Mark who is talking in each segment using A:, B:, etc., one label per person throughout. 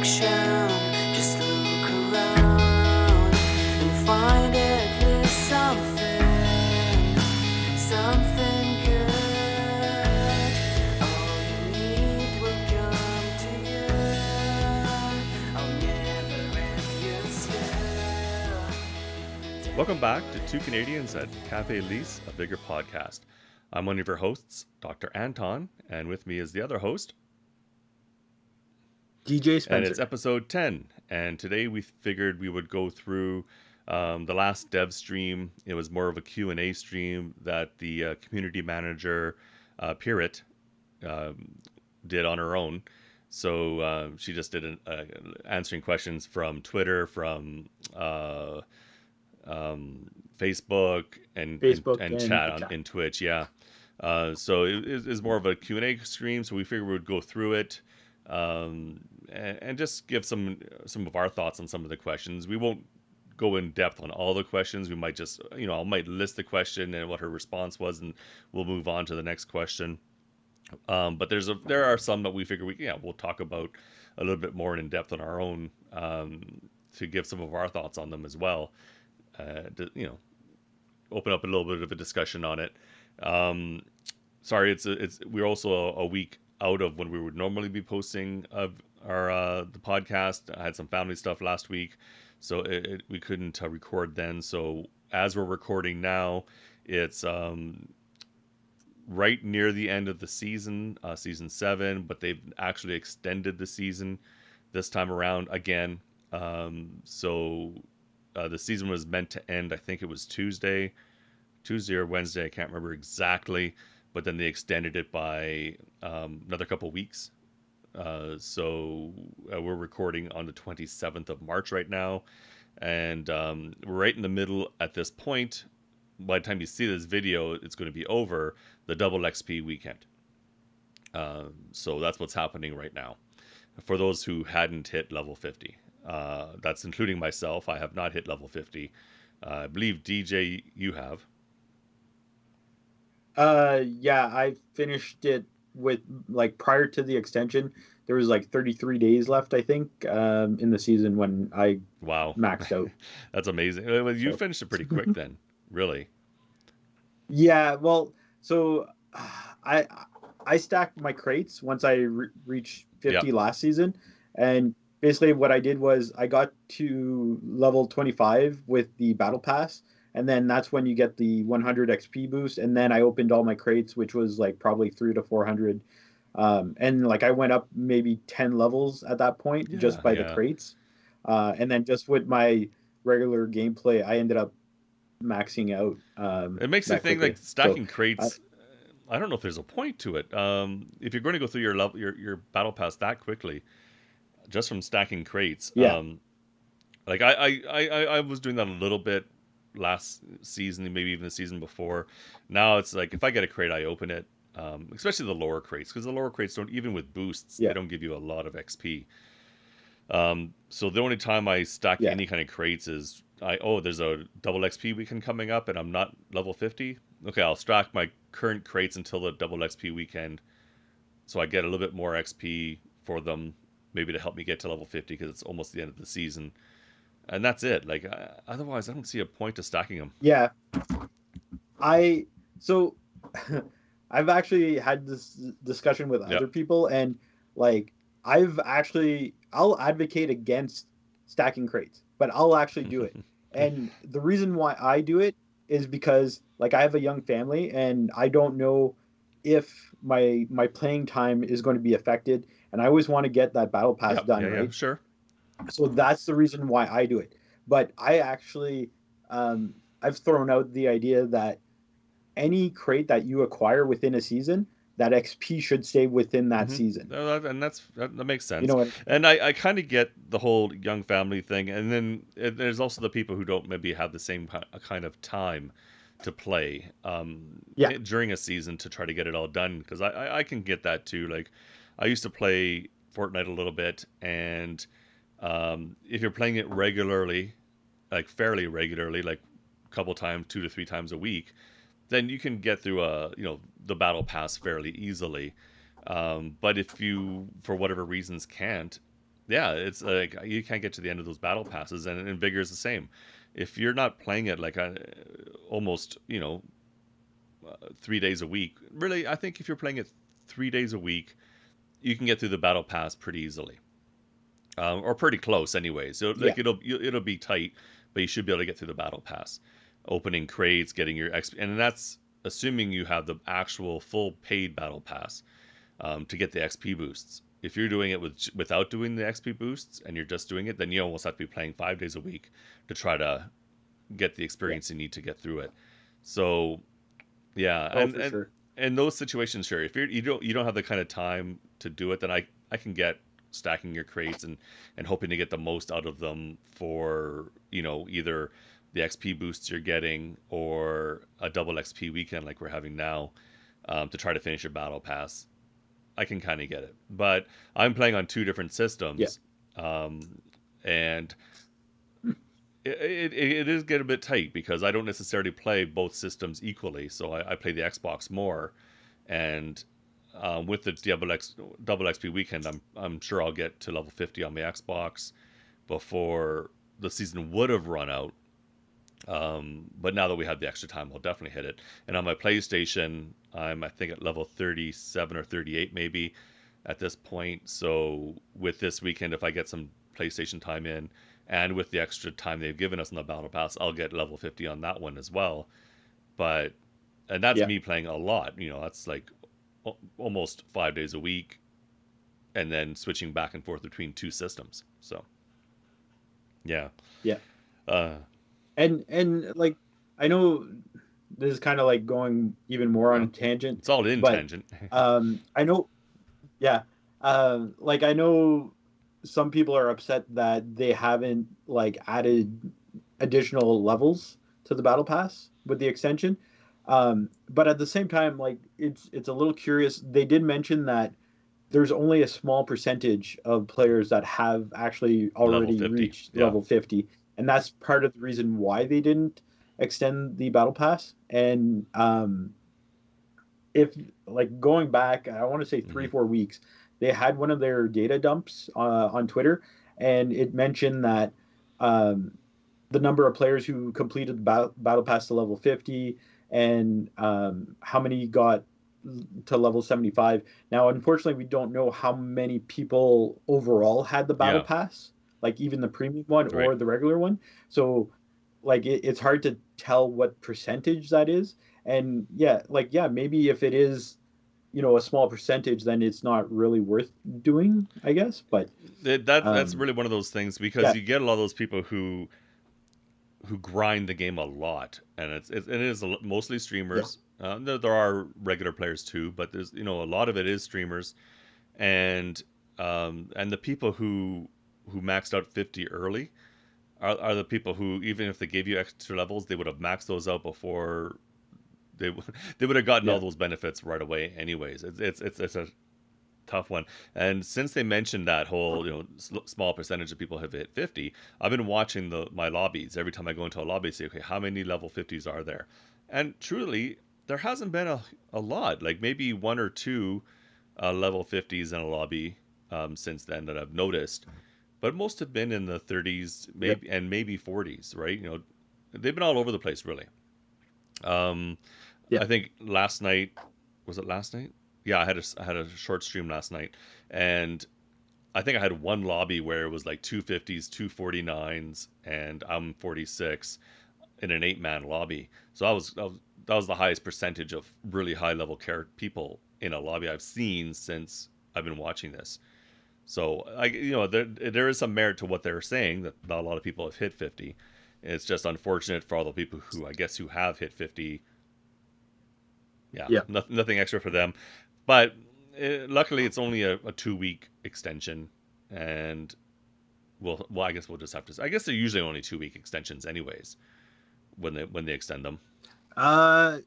A: direction. Just look around and find at least something good. All you need will come to you. I'll never end you still.
B: Welcome back to Two Canadians at Kafe Lise, a bigger podcast. I'm one of your hosts, Dr. Anton, and with me is the other host,
C: DJ
B: and
C: Spencer.
B: it's episode 10. And today we figured we would go through the last dev stream. It was more of a Q&A stream that the community manager, Pirit, did on her own. So she just did answering questions from Twitter, from Facebook and chat in Twitch, yeah. So it is more of a Q&A stream, so we figured we would go through it and just give some of our thoughts on some of the questions. We won't go in depth on all the questions. We might just, I might list the question and what her response was, and we'll move on to the next question. But there are some that we figure we'll talk about a little bit more in depth on our own to give some of our thoughts on them as well. Open up a little bit of a discussion on it. Sorry, we're also a week out of when we would normally be posting our the podcast. I had some family stuff last week, so we couldn't record then. So as we're recording now, it's right near the end of the season, season 7, but they've actually extended the season this time around again. So the season was meant to end, I think it was Tuesday or Wednesday, I can't remember exactly, but then they extended it by another couple weeks. So we're recording on the 27th of March right now, and we're right in the middle at this point. By the time you see this video, it's going to be over the double XP weekend. So that's what's happening right now. For those who hadn't hit level 50. That's including myself. I have not hit level 50. I believe DJ, you have.
C: Yeah, I finished it with prior to the extension. There was 33 days left, I think, in the season when I maxed out.
B: That's amazing. Well, you finished it pretty quick then, really.
C: Yeah, well, so I stacked my crates once I reached 50 last season, and basically what I did was I got to level 25 with the battle pass, and then that's when you get the 100 XP boost, and then I opened all my crates, which was probably 300 to 400, and I went up maybe 10 levels at that point just by the crates, and then just with my regular gameplay I ended up maxing out.
B: It makes me think stacking crates, I don't know if there's a point to it. If you're going to go through your battle pass that quickly just from stacking crates, I was doing that a little bit last season, maybe even the season before. Now it's if I get a crate, I open it, especially the lower crates, because the lower crates don't, even with boosts, they don't give you a lot of XP. So the only time I stack any kind of crates is there's a double XP weekend coming up and I'm not level 50. Okay, I'll stack my current crates until the double XP weekend, so I get a little bit more XP for them, maybe to help me get to level 50 because it's almost the end of the season. And that's it. Otherwise, I don't see a point to stacking them.
C: Yeah. So I've actually had this discussion with other people, and I'll advocate against stacking crates, but I'll actually do it. And the reason why I do it is because I have a young family, and I don't know if my playing time is going to be affected, and I always want to get that battle pass done, right?
B: Yeah, sure.
C: So that's the reason why I do it. But I actually, I've thrown out the idea that any crate that you acquire within a season, that XP should stay within that season.
B: And that makes sense. And I kind of get the whole young family thing. And then there's also the people who don't maybe have the same kind of time to play during a season to try to get it all done. Because I can get that too. I used to play Fortnite a little bit, and if you're playing it regularly, fairly regularly, a couple times, 2 to 3 times a week, then you can get through the battle pass fairly easily. But if you, for whatever reasons, can't, yeah, it's like you can't get to the end of those battle passes, and Vigor is the same. If you're not playing it like almost 3 days a week, really, I think if you're playing it 3 days a week, you can get through the battle pass pretty easily, or pretty close anyway. So
C: Yeah,
B: like it'll be tight, but you should be able to get through the battle pass, opening crates, getting your XP, and that's assuming you have the actual full paid battle pass to get the XP boosts. If you're doing it without doing the XP boosts and you're just doing it, then you almost have to be playing 5 days a week to try to get the
C: yeah.
B: experience you need to get through it. So yeah,
C: Oh, for sure.
B: and those situations, sure. If you don't have the kind of time to do it, then I can get stacking your crates and hoping to get the most out of them for either the XP boosts you're getting or a double XP weekend like we're having now, to try to finish your battle pass. I can kind of get it, but I'm playing on two different
C: Yeah,
B: systems, um, and it is get a bit tight because I don't necessarily play both systems equally. So I play the Xbox more, and with the double XP weekend, I'm sure I'll get to level 50 on my Xbox before the season would have run out. But now that we have the extra time, I'll definitely hit it. And on my PlayStation, I think at level 37 or 38 maybe at this point. So with this weekend, if I get some PlayStation time in, and with the extra time they've given us in the Battle Pass, I'll get level 50 on that one as well. But and that's
C: yeah,
B: me playing a lot. That's like almost 5 days a week, and then switching back and forth between two systems. So yeah,
C: yeah.
B: uh,
C: And like, I know this is kind of like going even more on
B: yeah,
C: a tangent,
B: it's all in
C: but
B: tangent.
C: I know, yeah, like I know some people are upset that they haven't like added additional levels to the battle pass with the extension. But at the same time, like it's a little curious. They did mention that there's only a small percentage of players that have actually
B: Level
C: already
B: 50.
C: reached
B: Yeah.
C: level 50, and that's part of the reason why they didn't extend the battle pass. And if like going back, I want to say three,
B: Hmm.
C: 4 weeks, they had one of their data dumps on Twitter, and it mentioned that um, the number of players who completed the battle pass to level 50 and how many got to level 75. Now, unfortunately, we don't know how many people overall had the battle
B: Yeah.
C: pass, like even the premium one
B: Right.
C: or the regular one. So, like, it's hard to tell what percentage that is. And yeah, like, yeah, maybe if it is, a small percentage, then it's not really worth doing, I guess. But
B: That's
C: um,
B: really one of those things because
C: yeah,
B: you get a lot of those people who grind the game a lot, and it is mostly
C: yeah,
B: streamers. There are regular players too, but there's a lot of it is streamers, and the people who maxed out 50 early are the people who, even if they gave you extra levels, they would have maxed those out before they would have gotten all
C: yeah,
B: those benefits right away anyways. It's a tough one. And since they mentioned that whole, small percentage of people have hit 50, I've been watching my lobbies. Every time I go into a lobby, I say, okay, how many level 50s are there? And truly, there hasn't been a lot. Like maybe one or two level 50s in a lobby since then that I've noticed. But most have been in the 30s,
C: yeah,
B: maybe 40s, right? They've been all over the place, really. Um,
C: yeah,
B: I think last night, was it last night? Yeah, I had a short stream last night, and I think I had one lobby where it was like 250s, 249s, and I'm 46 in an 8-man lobby. So that was the highest percentage of really high level people in a lobby I've seen since I've been watching this. So there is some merit to what they're saying that not a lot of people have hit 50. It's just unfortunate for all the people who, I guess, who have hit 50. Yeah,
C: yeah.
B: nothing extra for them. But luckily, it's only a 2 week extension, and I guess we'll just have to. I guess they're usually only 2 week extensions, anyways, when they extend them.
C: Uh,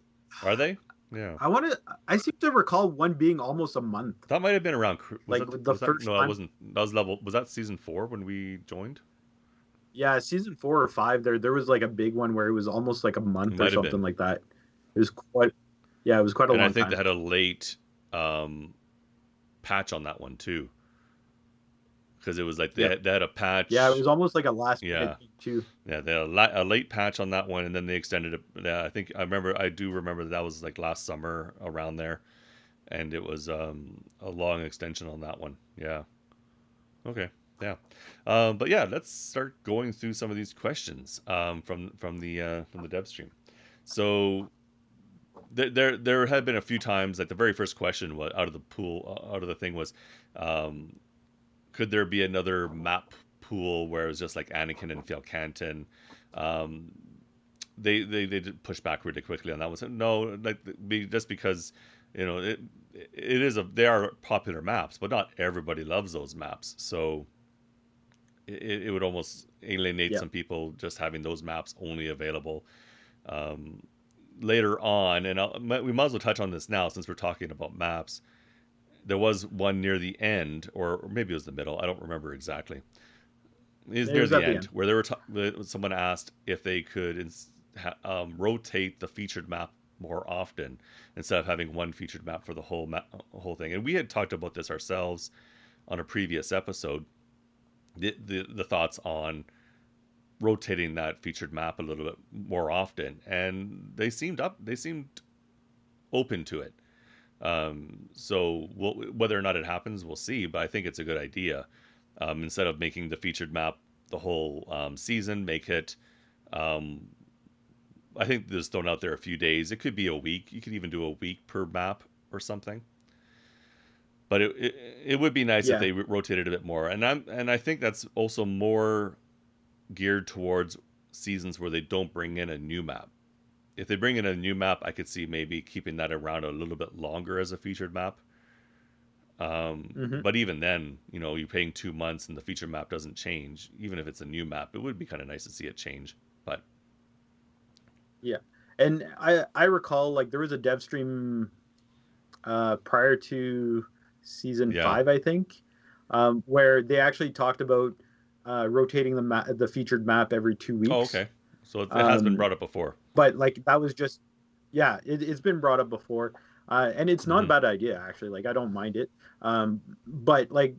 B: Are they? Yeah,
C: I want to. I seem to recall one being almost a month.
B: that might have been around. Was
C: Like
B: that?
C: with the
B: Was that?
C: first
B: No, that
C: one,
B: wasn't. That was level. Was that season 4 when we joined?
C: yeah, season 4 or 5. There was like a big one where it was almost like a
B: It
C: month or
B: might have
C: something
B: been.
C: like that. It was quite. Yeah, it was quite a
B: And I
C: long
B: think they
C: time.
B: had a late um, patch on that one too, because it was like
C: Yep.
B: they had a
C: Yeah, it
B: patch.
C: was almost like a last
B: Yeah,
C: minute thing too.
B: yeah, they had a late patch on that one, and then they extended it. Yeah, I do remember that was like last summer around there, and it was a long extension on that one. Yeah. Okay. Yeah. But yeah, let's start going through some of these questions from the dev stream. So there had been a few times, like the very first question was out of the pool, out of the thing was, um, could there be another map pool where it was just like Anakin and Phil Canton? Um, they did push back really quickly on that one. So no, like just because it is they are popular maps, but not everybody loves those maps. So it would almost alienate
C: Yep.
B: some people just having those maps only available. Um, Later on, and we might as well touch on this now since we're talking about maps. There was one near the end, or maybe it was the middle. I don't remember exactly. It was
C: It
B: near
C: was
B: the
C: at the
B: end
C: end.
B: where someone asked if they could rotate the featured map more often instead of having one featured map for the whole thing. And we had talked about this ourselves on a previous episode. The thoughts on rotating that featured map a little bit more often, and they seemed open to it. So whether or not it happens, we'll see. But I think it's a good idea. Instead of making the featured map the whole season, make it. Um, I think just thrown out there a few days. It could be a week. You could even do a week per map or something. But it would be nice if
C: Yeah.
B: they rotated a bit more. And I think that's also more geared towards seasons where they don't bring in a new map. If they bring in a new map, I could see maybe keeping that around a little bit longer as a featured map.
C: Hmm.
B: But even then, you're paying 2 months and the feature map doesn't change. Even if it's a new map, it would be kind of nice to see it change. But
C: Yeah. And I recall like there was a dev stream prior to season
B: yeah.
C: 5, I think, where they actually talked about rotating the featured map every two
B: Oh,
C: weeks.
B: okay. So it has been
C: Um,
B: brought up before.
C: but like that was just, yeah, it's been brought up before, and it's not a
B: Hmm.
C: bad idea actually. Like I don't mind it. But like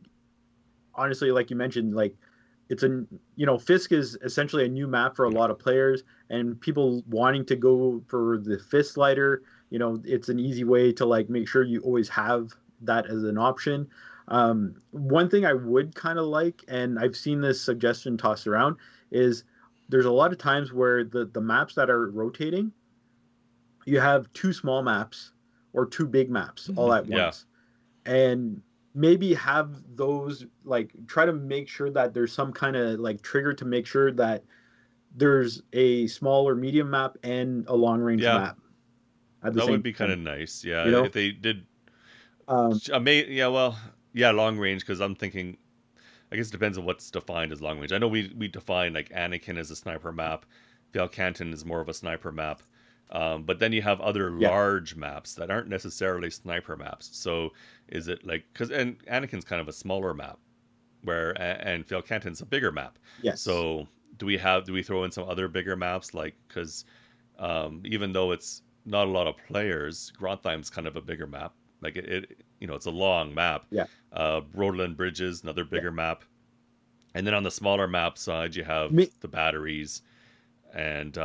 C: honestly, like you mentioned, like it's a Fisk is essentially a new map for a
B: Yeah.
C: lot of players, and people wanting to go for the Fisk slider. It's an easy way to like make sure you always have that as an option. One thing I would kind of like, and I've seen this suggestion tossed around, is there's a lot of times where the maps that are rotating, you have two small maps or two big maps all at
B: Yeah.
C: once, and maybe have those like try to make sure that there's some kind of like trigger to make sure that there's a small or medium map and a long range
B: Yeah.
C: map at the
B: That would
C: same
B: be kind
C: time.
B: of nice. Yeah.
C: You know,
B: If they did.
C: um,
B: Yeah. Well. Yeah. Long range, because I'm thinking. I guess it depends on what's defined as long range. I know we define like Anakin as a sniper map. Val Canton is more of a sniper map. But then you have other
C: yeah,
B: large maps that aren't necessarily sniper maps. So is it like and Anakin's kind of a smaller map, and Phil Canton's a bigger map.
C: yes,
B: So do we throw in some other bigger maps like because even though it's not a lot of players, Grontheim's kind of a bigger map. Like it's a long map.
C: yeah,
B: Roadland Bridges, another
C: yeah.
B: bigger map, and then on the smaller map side you have
C: Me,
B: the batteries and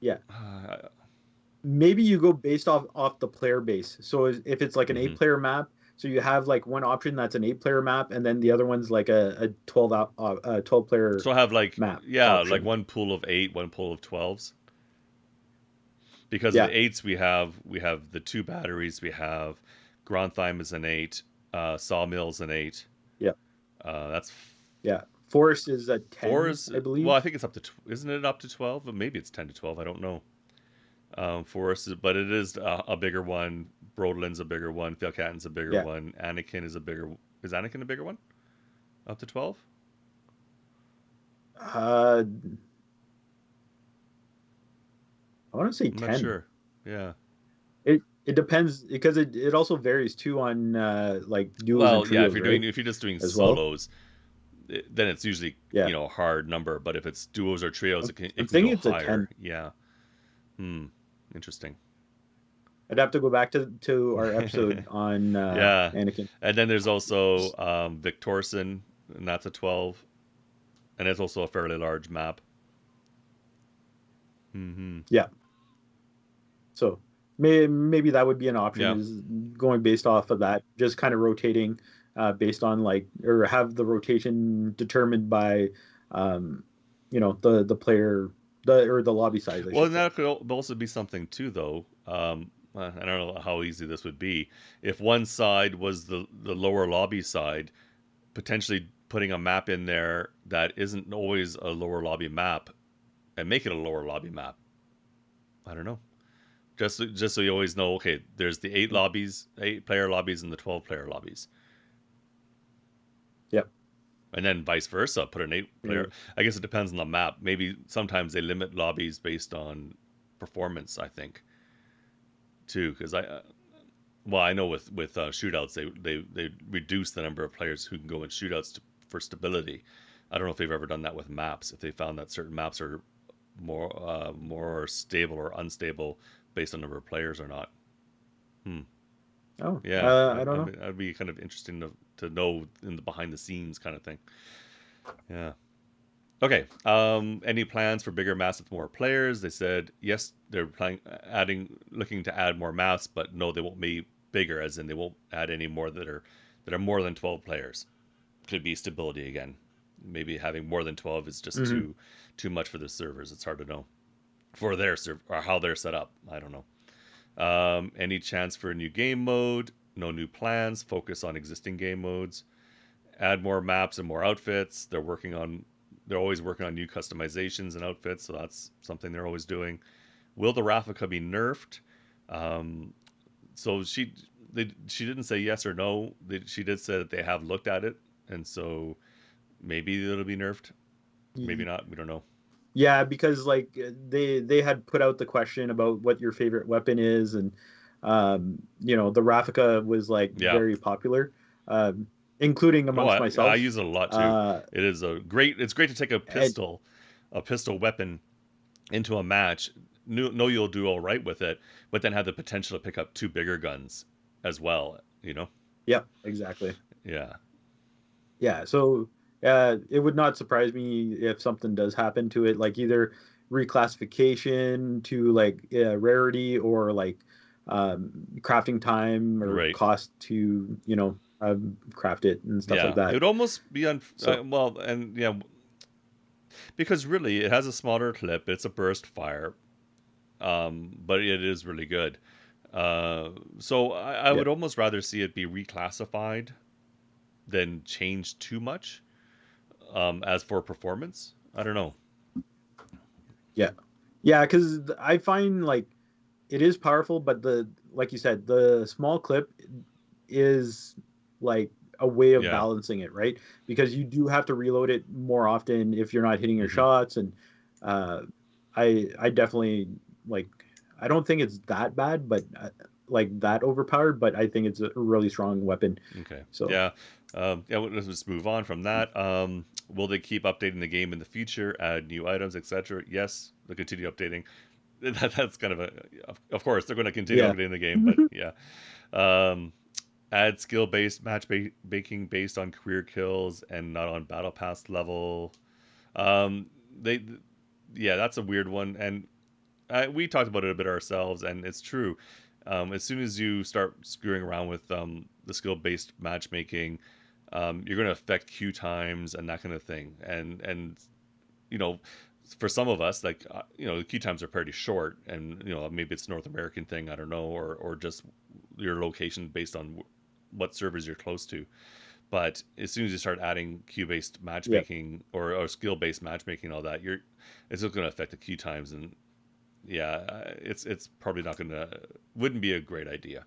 C: yeah.
B: uh,
C: Maybe you go based off the player base. So if it's like an
B: mhm.
C: 8 player map, so you have like one option that's an 8 player map, and then the other one's like a 12 player
B: So I have like
C: map
B: like
C: option.
B: one pool of 8, one pool of 12s. Because of
C: Yeah,
B: the 8s we have the two batteries, we have Grontheim is an 8, Sawmill's an 8.
C: yeah,
B: That's
C: yeah. Forest is a
B: four
C: 10,
B: is
C: I
B: well, I
C: believe.
B: think it's up to isn't it up to 12? Or maybe it's 10 to 12, I don't know. Forest but it is a bigger one. Brodelin's a bigger one. Philcatton's a bigger
C: Yeah.
B: one. Is Anakin a bigger one? Up to 12?
C: Uh, I want to say
B: I'm not
C: 10.
B: sure. Yeah.
C: It depends because it also varies too on like duos and
B: Well, yeah,
C: trios, right?
B: if you're just doing
C: As well.
B: solos, then it's usually,
C: Yeah.
B: a hard number, but if it's duos or trios, it can
C: I'm
B: it can
C: thinking
B: go
C: it's a
B: higher.
C: 10.
B: Yeah. Hmm. Interesting.
C: I'd have to go back to our episode on
B: Yeah.
C: Anakin.
B: And then there's also Victorson. and that's a 12, and it's also a fairly large map. Mm-hmm.
C: Yeah. So maybe that would be an option,
B: Yeah.
C: is going based off of that, just kind of rotating based on like, or have the rotation determined by, um, the player, the lobby size, I
B: Well,
C: should
B: and
C: say.
B: that could also be something too, though. I don't know how easy this would be. If one side was the lower lobby side, potentially putting a map in there that isn't always a lower lobby map and make it a lower lobby map. I don't know. Just so you always know, okay, there's the eight player lobbies, and the 12-player lobbies,
C: Yep.
B: and then vice versa. Put an 8-player. I guess it depends on the map. Maybe sometimes they limit lobbies based on performance. I think too, because well, I know with shootouts, they reduce the number of players who can go in shootouts for stability. I don't know if they've ever done that with maps. If they found that certain maps are more stable or unstable based on number of players or not. Hmm.
C: Oh,
B: Yeah,
C: I don't know.
B: that'd be kind of interesting to know in the behind the scenes kind of thing. Yeah. Okay. Any plans for bigger maps with more players? They said yes. They're looking to add more maps, but no, they won't be bigger. As in, they won't add any more that are more than 12 players. Could be stability again. Maybe having more than 12 is just
C: Hmm.
B: too much for the servers. It's hard to know for their server or how they're set up. I don't know. Any chance for a new game mode? No new plans. Focus on existing game modes. Add more maps and more outfits. They're always working on new customizations and outfits, so that's something they're always doing. Will the Rafika be nerfed? Um, so she didn't say yes or no. She did say that they have looked at it, and so maybe it'll be nerfed. Maybe not. We don't know.
C: Yeah, because like they had put out the question about what your favorite weapon is, and the Rafika was like
B: Yeah.
C: very popular, including
B: Oh,
C: amongst
B: I
C: myself.
B: use it a lot too.
C: Uh,
B: It is a great. It's great to take
C: and
B: a pistol weapon into a match. Know you'll do all right with it, but then have the potential to pick up two bigger guns as well. You know?
C: yeah, exactly.
B: Yeah.
C: Yeah, so it would not surprise me if something does happen to it, like either reclassification to like rarity, or like crafting time or
B: Right.
C: cost to craft it and stuff like
B: Yeah. It
C: that.
B: would almost be
C: So
B: well, and yeah, because really it has a smaller clip. It's a burst fire, but it is really good. So I
C: yeah,
B: would almost rather see it be reclassified than changed too much. As for performance, I don't know.
C: yeah, yeah, because I find like it is powerful, but the like you said, the small clip is like a way of
B: Yeah.
C: balancing it, right? Because you do have to reload it more often if you're not hitting your
B: Hmm.
C: shots, and uh, I definitely like. I don't think it's that bad, but like that overpowered. But I think it's a really strong weapon.
B: Okay.
C: So
B: Yeah. Yeah. Let's just move on from that. Will they keep updating the game in the future, add new items, etc.? Yes, they'll continue updating. That's kind of of course, they're going to continue
C: yeah,
B: updating the game, but yeah. Um, add skill-based matchmaking based on career kills and not on battle pass level. Um, they, yeah, that's a weird one, and we talked about it a bit ourselves, and it's true. As soon as you start screwing around with the skill-based matchmaking, you're going to affect queue times and that kind of thing. And you know, for some of us, like the queue times are pretty short, and maybe it's a North American thing, I don't know, or just your location based on what servers you're close to. But as soon as you start adding queue-based
C: yeah,
B: matchmaking or skill-based matchmaking, and all that, it's just going to affect the queue times, and yeah, it's probably not gonna wouldn't be a great idea.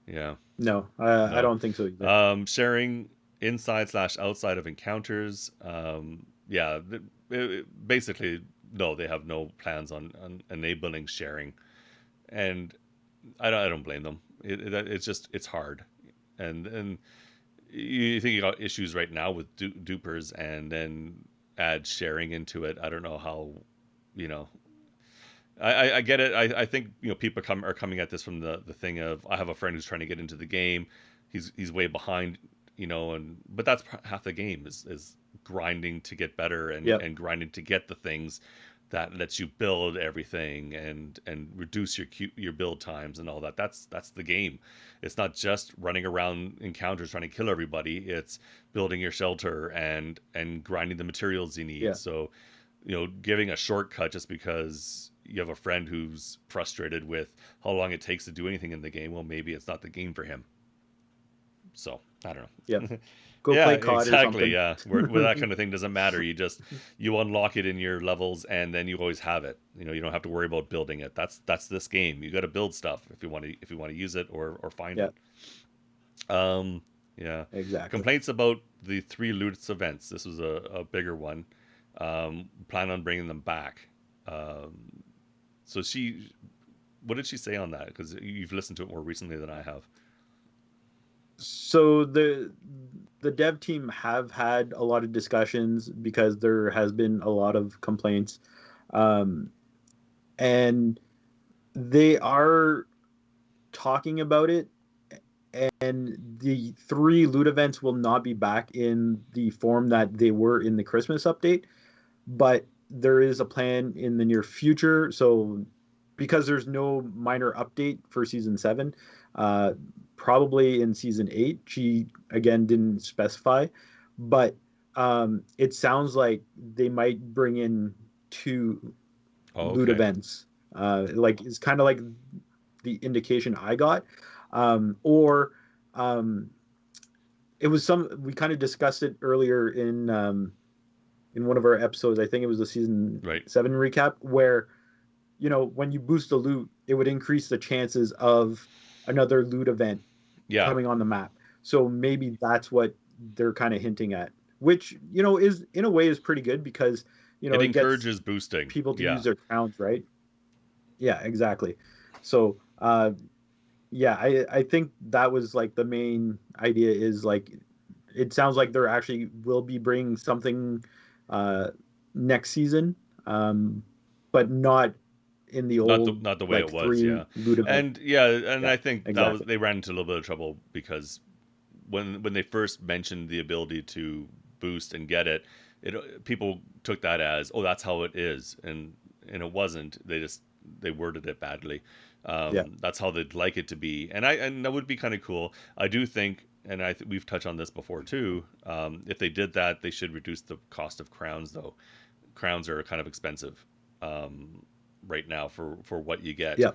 B: Yeah,
C: no, I
B: no.
C: don't think so either.
B: Sharing inside slash outside of encounters. Yeah, basically no, they have no plans on enabling sharing, and I don't blame them. It's just it's hard, and you think you got issues right now with dupers, and then add sharing into it. I don't know how, you know, I get it. I think people are coming at this from the thing of I have a friend who's trying to get into the game. He's way behind but that's half the game is grinding to get better
C: Yep.
B: and grinding to get the things that lets you build everything and reduce your build times and all that. That's the game. It's not just running around encounters trying to kill everybody. It's building your shelter and grinding the materials you need.
C: Yeah.
B: So, giving a shortcut just because you have a friend who's frustrated with how long it takes to do anything in the game, well, maybe it's not the game for him. So I don't
C: Yep.
B: know.
C: Go
B: Yeah,
C: play COD or
B: exactly.
C: something.
B: Yeah, where that kind of thing doesn't matter. You unlock it in your levels, and then you always have it. You don't have to worry about building it. That's this game. You got to build stuff if you want to use it or find
C: Yeah.
B: it. Um, yeah.
C: Exactly.
B: Complaints about the 3 Lutz events. This was a bigger one. Plan on bringing them back. Um, so what did she say on that? Because you've listened to it more recently than I have.
C: So the dev team have had a lot of discussions because there has been a lot of complaints, um, and they are talking about it. And the 3 loot events will not be back in the form that they were in the Christmas update, but there is a plan in the near future. So because there's no minor update for season 7, uh, probably in season 8, she again didn't specify, but it sounds like they might bring in 2
B: Oh,
C: loot
B: okay.
C: events. Like it's kind of like the indication I got, or um, it was some we kind of discussed it earlier in one of our episodes. I think it was the season
B: Right.
C: 7 recap, where when you boost the loot, it would increase the chances of another loot event
B: Yeah.
C: coming on the map. So maybe that's what they're kind of hinting at, which is in a way is pretty good because
B: It
C: it gets
B: encourages boosting.
C: people to use
B: Yeah.
C: their crowns, right? Yeah, exactly. So yeah, I think that was like the main idea is like it sounds like they're actually will be bringing something uh next season, um but not in the old
B: Not the way
C: like
B: it was.
C: three
B: Yeah.
C: loot event.
B: And yeah, and
C: Yeah,
B: I think
C: exactly.
B: they ran into a little bit of trouble because when they first mentioned the ability to boost and get it people took that as, oh, that's how it is, and it wasn't. They worded it badly.
C: Yeah.
B: That's how they'd like it to be, and that would be kind of cool. I do think, and we've touched on this before too. If they did that, they should reduce the cost of crowns, though. Crowns are kind of expensive right now for what you get.
C: Yeah.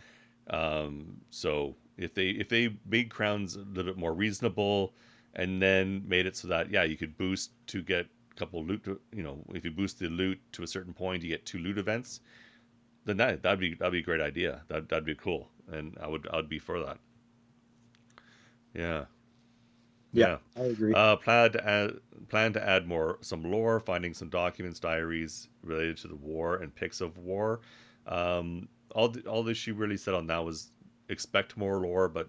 B: So if they made crowns a little bit more reasonable, and then made it so that, yeah, you could boost to get a couple loot. If you boost the loot to a certain point, you get 2 loot events. Then that'd be a great idea. That'd be cool, and I would be for that. Yeah,
C: Yeah,
B: yeah.
C: I agree.
B: Plan to add some lore, finding some documents, diaries related to the war, and pics of war. All that she really said on that was expect more lore, but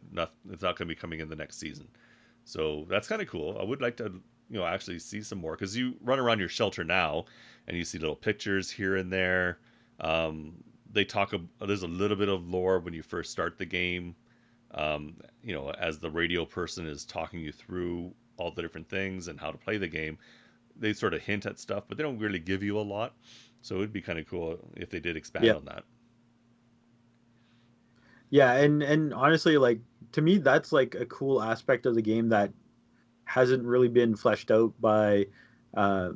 B: it's not going to be coming in the next season. So that's kind of cool. I would like to, actually see some more, because you run around your shelter now, and you see little pictures here and there. Um, there's a little bit of lore when you first start the game. As the radio person is talking you through all the different things and how to play the game, they sort of hint at stuff, but they don't really give you a lot. So it would be kind of cool if they did expand
C: Yeah.
B: on that.
C: Yeah, and honestly, like to me that's like a cool aspect of the game that hasn't really been fleshed out by uh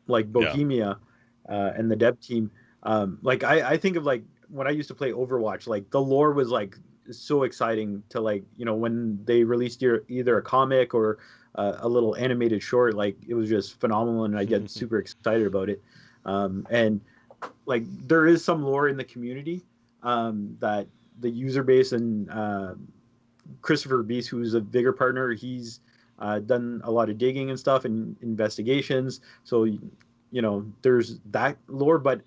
C: like
B: Yeah.
C: Bohemia and the dev team. Like I think of like when I used to play Overwatch, like the lore was like so exciting to like when they released either a comic or a little animated short, like it was just phenomenal, and I get super excited about it. And like there is some lore in the community that the user base and Christopher Beast, who's a bigger partner, he's done a lot of digging and stuff and investigations. So, there's that lore, but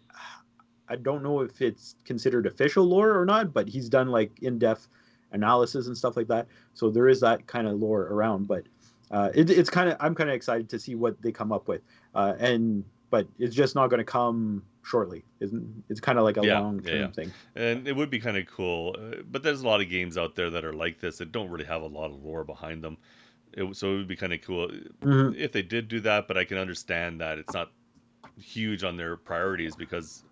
C: I don't know if it's considered official lore or not, but he's done like in-depth analysis and stuff like that. So there is that kind of lore around, but it's I'm kind of excited to see what they come up with. But it's just not going to come shortly. It's kind of like a
B: Yeah, yeah, yeah.
C: long-term thing.
B: And it would be kind of cool. But there's a lot of games out there that are like this that don't really have a lot of lore behind them. So it would be kind of cool
C: Mhm.
B: if they did do that. But I can understand that it's not huge on their priorities because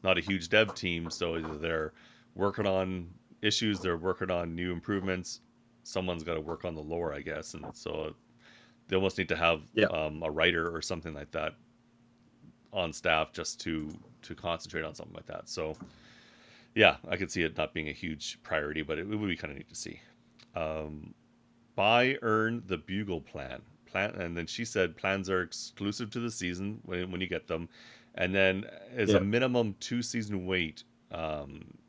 B: not a huge dev team. So either they're working on issues, they're working on new improvements. Someone's got to work on the lore, I guess, and so they almost need to have
C: Yeah.
B: a writer or something like that on staff just to concentrate on something like that. So yeah, I could see it not being a huge priority, but it would be kind of neat to see. Um, Buy, earn the bugle plan, and then she said plans are exclusive to the season when you get them, and then is a
C: Yeah.
B: minimum 2 season wait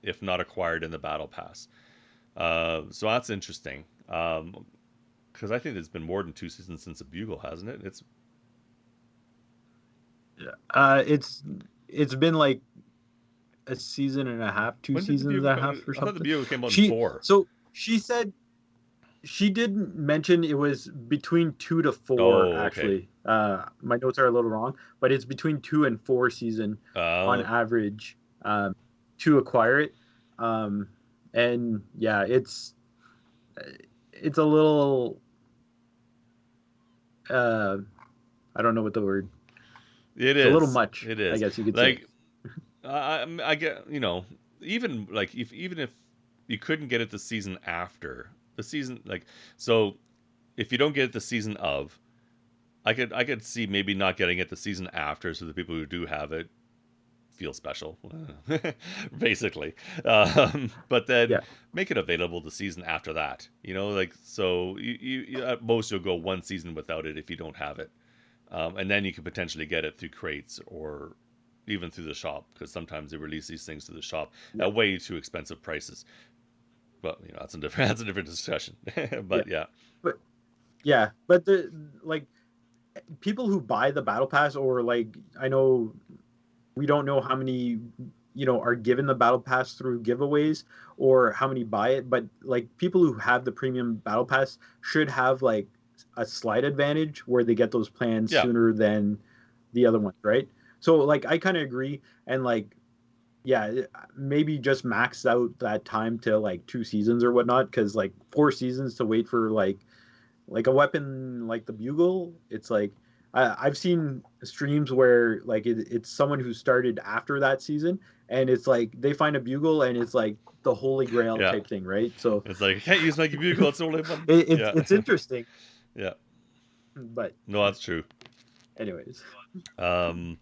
B: if not acquired in the battle pass. So that's interesting because I think it's been more than 2 seasons since the bugle, hasn't it? It's
C: Yeah. It's been like a season and a half, two
B: when did the
C: seasons
B: bugle
C: and a
B: come?
C: half or
B: I thought the
C: something.
B: bugle came out in
C: She
B: four.
C: so she said she did mention it was between 2 to 4
B: Oh, okay.
C: actually. My notes are a little wrong, but it's between 2 and 4 season on
B: Uh,
C: average to acquire it. Um, and yeah, it's a little uh, I don't know what the word.
B: it
C: It's a little
B: is.
C: much,
B: It
C: I
B: is.
C: guess you could say.
B: Like I get, even like if even if you couldn't get it the season after the season, like so if you don't get it the season of, I could see maybe not getting it the season after, so the people who do have it feel special, basically. But then
C: Yeah,
B: make it available the season after that. Like so you at most you'll go 1 season without it if you don't have it, and then you can potentially get it through crates or even through the shop because sometimes they release these things to the shop
C: yeah,
B: at way too expensive prices. But that's a different that's a different discussion.
C: yeah.
B: But yeah,
C: But yeah, but the like people who buy the battle pass or like I know we don't know how many are given the battle pass through giveaways or how many buy it, but like people who have the premium battle pass should have like a slight advantage where they get those plans
B: yeah,
C: sooner than the other ones, right? So like I kind of agree, and like yeah, maybe just max out that time to like 2 seasons or whatnot, because like 4 seasons to wait for like a weapon like the bugle, it's like I've seen streams where like it's someone who started after that season, and it's like they find a bugle and it's like the holy grail
B: yeah.
C: type thing, right? So
B: It's like I can't use my bugle. It's the only one.
C: it's
B: Yeah,
C: it's interesting,
B: yeah.
C: but
B: No, that's true.
C: anyways,
B: Um,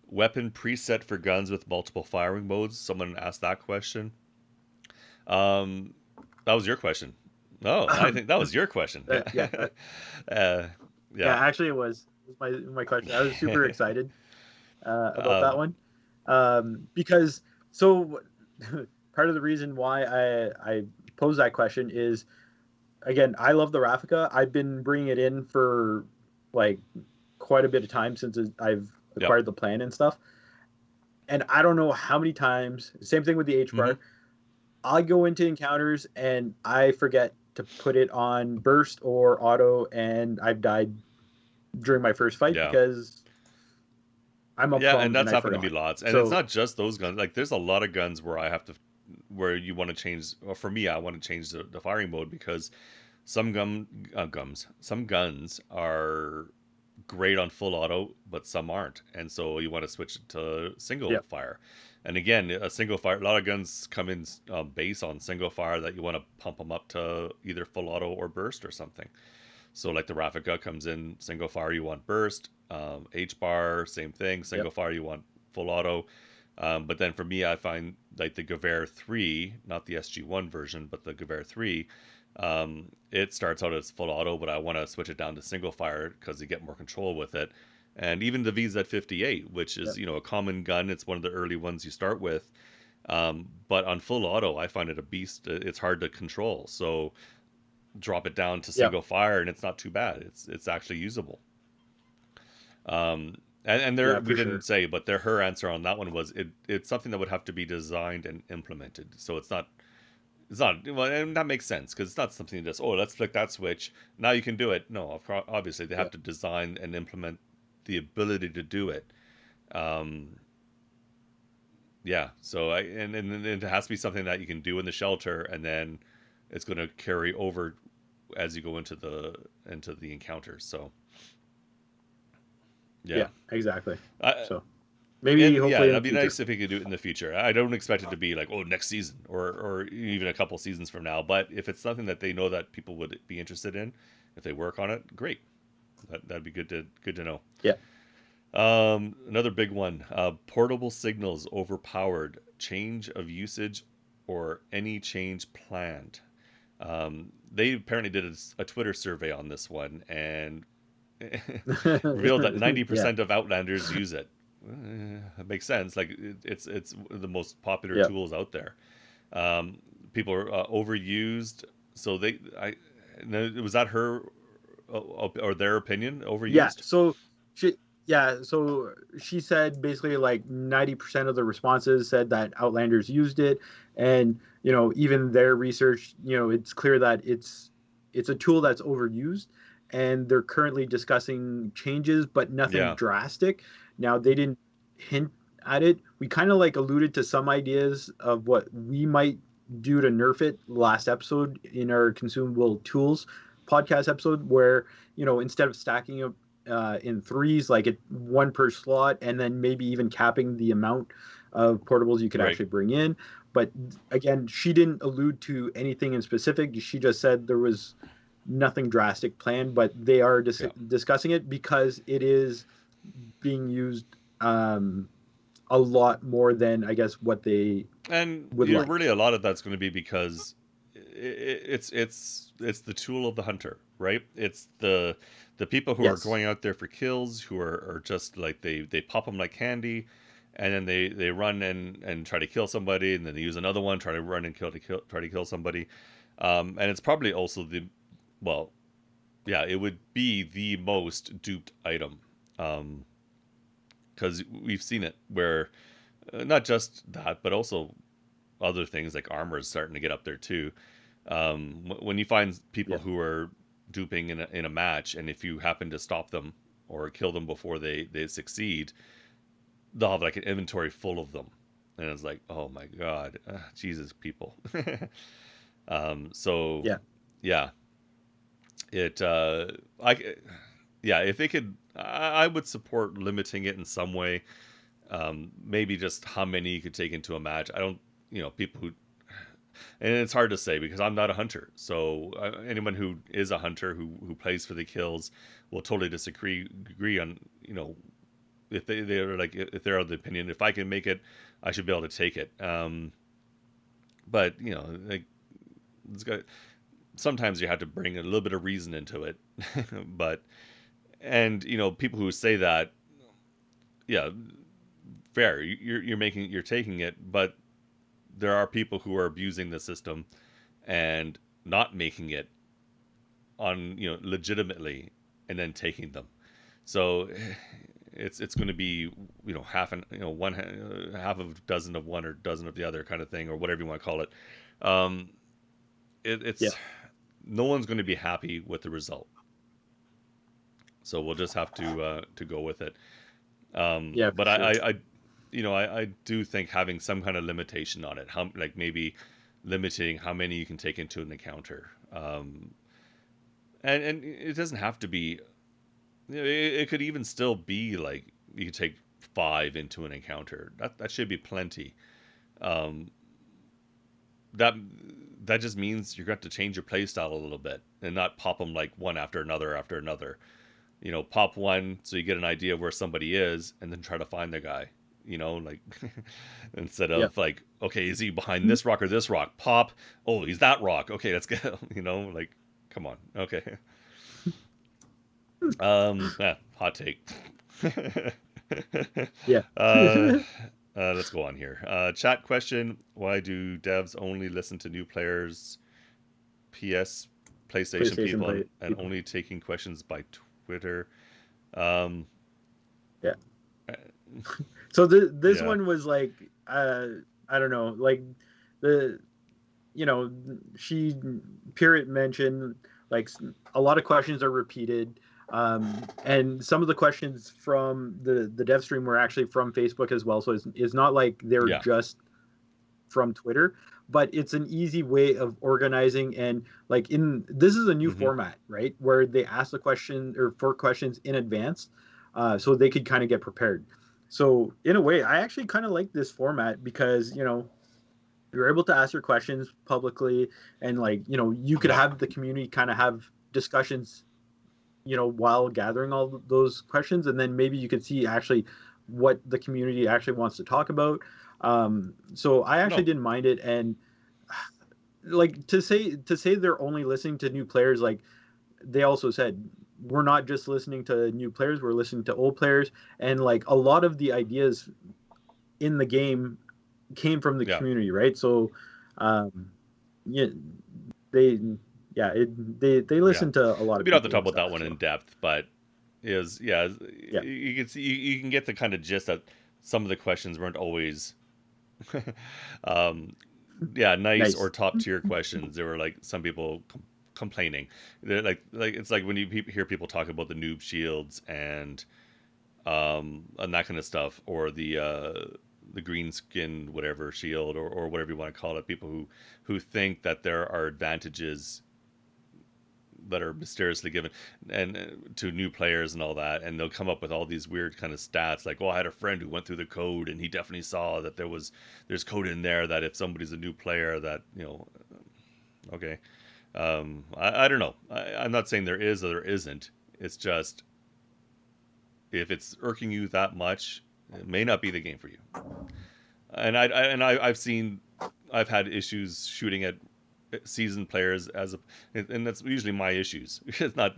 B: Weapon preset for guns with multiple firing modes. Someone asked that question. Um, that was your question. No, I think that was your question.
C: yeah,
B: Yeah. uh, yeah.
C: yeah. Actually, it was my question. I was super excited about that
B: um,
C: one because so part of the reason why I posed that question is again, I love the Rafika. I've been bringing it in for like quite a bit of time since I've
B: yep.
C: acquired the plan and stuff. And I don't know how many times, same thing with the H
B: Hmm.
C: bar, I go into encounters and I forget to put it on burst or auto, and I've died during my first fight
B: Yeah.
C: because I'm up
B: Yeah, and
C: clone and
B: that's
C: I
B: happened to me
C: forgot.
B: lots. And it's
C: So,
B: not just those guns. Like there's a lot of guns where I have to where you want to change or for me I want to change the firing mode because some guns are great on full auto, but some aren't, and so you want to switch it to single
C: yeah,
B: fire. And again, a single fire. A lot of guns come in base on single fire that you want to pump them up to either full auto or burst or something. So like the Rafika comes in single fire, you want burst. H bar, same thing.
C: yeah,
B: Single fire, you want full auto. But then for me, I find like the Gewehr 3, not the SG1 version, but the Gewehr 3, it starts out as full auto, but I want to switch it down to single fire because you get more control with it. And even the VZ58, which
C: yeah,
B: is a common gun, it's one of the early ones you start with. But on full auto, I find it a beast. It's hard to control. So drop it down to
C: yeah,
B: single fire, and it's not too bad. It's actually usable. And there
C: yeah,
B: we
C: for
B: didn't
C: sure.
B: say, but her answer on that one was it's something that would have to be designed and implemented. So it's not well, and that makes sense because it's not something just let's flick that switch now you can do it. No, obviously they
C: Yeah,
B: have to design and implement the ability to do it. Um, yeah, so and it has to be something that you can do in the shelter, and then it's going to carry over as you go into the encounters. So yeah.
C: Yeah, exactly.
B: I,
C: So maybe
B: and yeah,
C: hopefully in the
B: that'd be
C: future.
B: nice if we could do it in the future. I don't expect it to be like, oh, next season or even a couple seasons from now. But if it's something that they know that people would be interested in, if they work on it, great. That'd be good to know.
C: Yeah.
B: Another big one: portable signals overpowered. Change of usage or any change planned. They apparently did a Twitter survey on this one and revealed that
C: Yeah.
B: 90% of Outlanders use it. That makes sense. Like it's the most popular
C: Yeah.
B: tools out there. People are overused. So was that her or their opinion
C: Yeah.
B: overused?
C: So she said basically like 90% of the responses said that Outlanders used it, and even their research, it's clear that it's a tool that's overused, and they're currently discussing changes, but nothing
B: Yeah,
C: drastic. Now they didn't hint at it. We kind of like alluded to some ideas of what we might do to nerf it last episode in our consumable tools podcast episode, where instead of stacking up in threes, like one per slot, and then maybe even capping the amount of portables you could
B: right.
C: actually bring in. But again, she didn't allude to anything in specific. She just said there was nothing drastic planned, but they are
B: Yeah.
C: discussing it because it is being used a lot more than I guess what they
B: And
C: would like.
B: really, a lot of that's going to be because it's the tool of the hunter, right? It's the people who are
C: Yes.
B: going out there for kills, who are just like they pop them like candy, and then they run and try to kill somebody, and then they use another one, try to run and try to kill somebody, and it's probably also well, yeah, it would be the most duped item, because we've seen it where not just that, but also other things like armor is starting to get up there too. When you find people
C: Yeah.
B: who are duping in a match, and if you happen to stop them or kill them before they succeed, they'll have like an inventory full of them, and it's like, oh my god, Jesus, people. So
C: Yeah.
B: yeah, it I yeah, if they could, I would support limiting it in some way. Maybe just how many you could take into a match. I don't, people who, and it's hard to say because I'm not a hunter. So anyone who is a hunter who plays for the kills will totally agree on, if they're like, if they're of the opinion, if I can make it, I should be able to take it. But like it's got, sometimes you have to bring a little bit of reason into it. But and people who say that, yeah, fair. You're taking it, but there are people who are abusing the system and not making it on legitimately and then taking them. So it's going to be half and one half of a dozen of one or dozen of the other kind of thing, or whatever you want to call it. Um,
C: Yeah.
B: it's no one's going to be happy with the result. So we'll just have to go with it.
C: Yeah, for
B: But
C: sure.
B: I do think having some kind of limitation on it, how like maybe limiting how many you can take into an encounter, and it doesn't have to be. It could even still be like you could take 5 into an encounter. That should be plenty. Um, that that just means you're going to have to change your playstyle a little bit and not pop them like one after another after another. Pop one so you get an idea of where somebody is, and then try to find the guy. Like instead
C: Yeah.
B: of like, okay, is he behind this rock or this rock? Pop. Oh, he's that rock. Okay, let's go. Like, come on. Okay. Hot take.
C: Yeah.
B: uh, let's go on here. Chat question: why do devs only listen to new players? PS, PlayStation
C: PlayStation
B: people,
C: play
B: and
C: people.
B: only taking questions by Twitter. Um,
C: Yeah.
B: uh,
C: So this
B: yeah,
C: one was like I don't know, like the she Pirate mentioned like a lot of questions are repeated, and some of the questions from the dev stream were actually from Facebook as well. So it's not like they're
B: yeah,
C: just from Twitter, but it's an easy way of organizing. And like, in this is a new
B: Mm-hmm.
C: format, right, where they ask the question or 4 questions in advance, so they could kind of get prepared. So in a way, I actually kind of like this format because you're able to ask your questions publicly, and like you could
B: Yep.
C: have the community kind of have discussions while gathering all those questions, and then maybe you could see actually what the community actually wants to talk about. So I actually
B: No.
C: didn't mind it. And like, to say they're only listening to new players, like they also said, we're not just listening to new players, we're listening to old players. And like, a lot of the ideas in the game came from the
B: Yeah.
C: community, right? So yeah, they they
B: Yeah.
C: listen to a lot of
B: We don't have to
C: people
B: talk
C: and
B: about that
C: stuff.
B: one in
C: So
B: depth, but yeah,
C: yeah,
B: you can see you can get the kind of gist that some of the questions weren't always um, yeah, nice or
C: nice.
B: top tier questions. There were like some people complaining. They're like it's like when you hear people talk about the noob shields and that kind of stuff, or the green skin whatever shield, or whatever you want to call it. People who think that there are advantages that are mysteriously given and to new players and all that, and they'll come up with all these weird kind of stats like, oh, I had a friend who went through the code and he definitely saw that there's code in there that if somebody's a new player that okay. I don't know. I'm not saying there is or there isn't. It's just if it's irking you that much, it may not be the game for you. I've seen, I've had issues shooting at seasoned players and that's usually my issues. It's not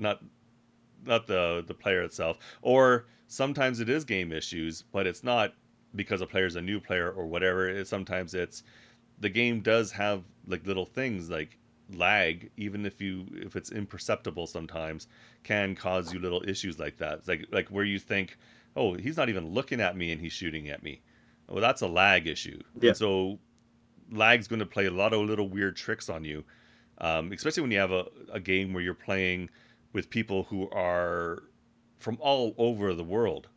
B: the player itself, or sometimes it is game issues, but it's not because a player's a new player or whatever. Sometimes it's the game does have like little things like lag, even if it's imperceptible sometimes, can cause you little issues like that. It's like where you think, oh, he's not even looking at me and he's shooting at me. Well, that's a lag issue.
C: Yeah,
B: And so lag's going to play a lot of little weird tricks on you, especially when you have a game where you're playing with people who are from all over the world.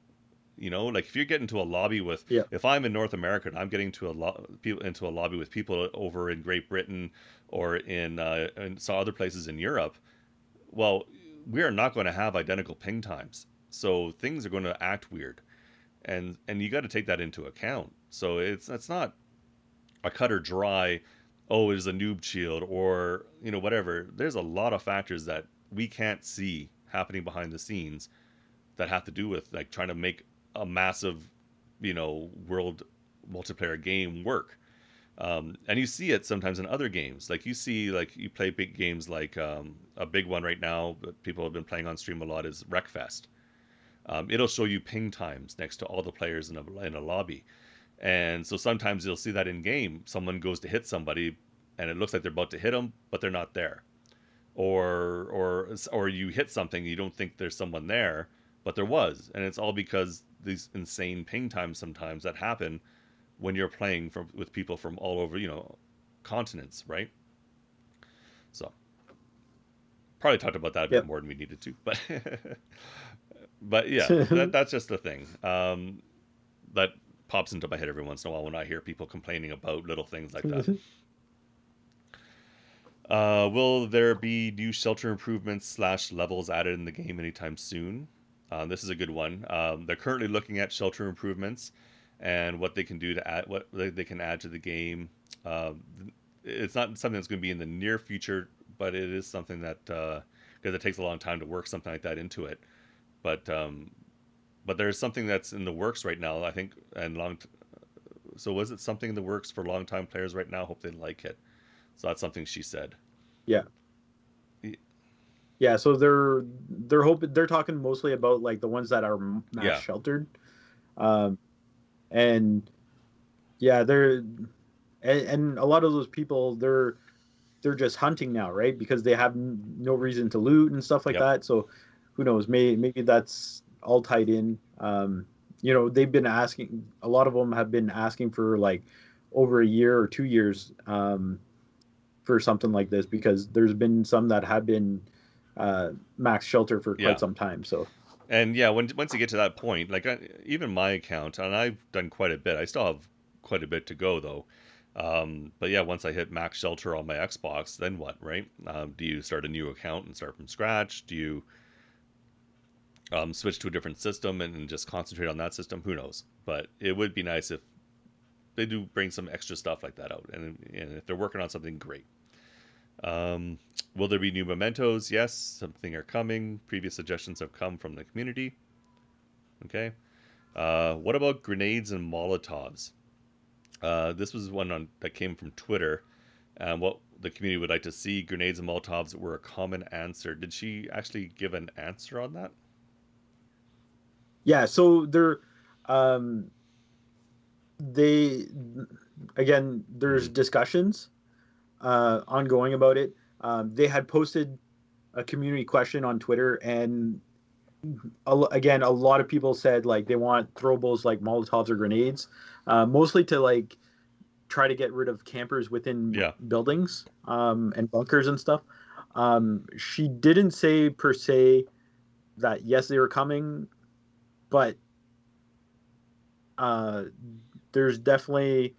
B: Like if you get into a lobby with,
C: yeah,
B: if I'm in North America and I'm getting into a lobby with people over in Great Britain or in some other places in Europe, well, we are not going to have identical ping times, so things are going to act weird, and you got to take that into account. So it's not a cut or dry, oh, it is a noob shield or whatever. There's a lot of factors that we can't see happening behind the scenes that have to do with like trying to make a massive, world multiplayer game work. And you see it sometimes in other games. Like you play big games like a big one right now that people have been playing on stream a lot is Wreckfest. It'll show you ping times next to all the players in a lobby. And so sometimes you'll see that in game, someone goes to hit somebody, and it looks like they're about to hit them, but they're not there. Or you hit something, you don't think there's someone there, but there was, and it's all because these insane ping times sometimes that happen when you're playing with people from all over, continents, right? So probably talked about that a bit
C: yeah.
B: more than we needed to, but but yeah, that's just the thing. That pops into my head every once in a while when I hear people complaining about little things like that. Will there be new shelter improvements / levels added in the game anytime soon? This is a good one. They're currently looking at shelter improvements and what they can do to add, what they can add to the game. Um, it's not something that's going to be in the near future, but it is something that because it takes a long time to work something like that into it. But there's something that's in the works right now, I think, and so was it something in the works for longtime players right now? Hope they like it. So that's something she said.
C: Yeah, yeah. So they're hoping, they're talking mostly about like the ones that are mass
B: Yeah.
C: sheltered. um and yeah, and a lot of those people, they're just hunting now, right? Because they have no reason to loot and stuff like
B: Yep.
C: that. So who knows? Maybe that's all tied in. They've been asking. A lot of them have been asking for like over a year or 2 years, for something like this, because there's been some that have been max shelter for quite
B: Yeah.
C: some time. So
B: And yeah, once you get to that point, like even my account, and I've done quite a bit. I still have quite a bit to go though. But yeah, once I hit max shelter on my Xbox, then what, right? Do you start a new account and start from scratch? Do you switch to a different system and just concentrate on that system? Who knows? But it would be nice if they do bring some extra stuff like that out, and if they're working on something great. Um, will there be new mementos? Yes, something are coming. Previous suggestions have come from the community. Okay. What about grenades and Molotovs? This was one that came from Twitter. What the community would like to see, grenades and Molotovs were a common answer. Did she actually give an answer on that?
C: Yeah, so um, they again, there's
B: Mm.
C: discussions ongoing about it. They had posted a community question on Twitter, and again, a lot of people said like they want throwables like Molotovs or grenades, mostly to like try to get rid of campers within
B: Yeah.
C: buildings and bunkers and stuff. She didn't say per se that yes they were coming, but uh, there's definitely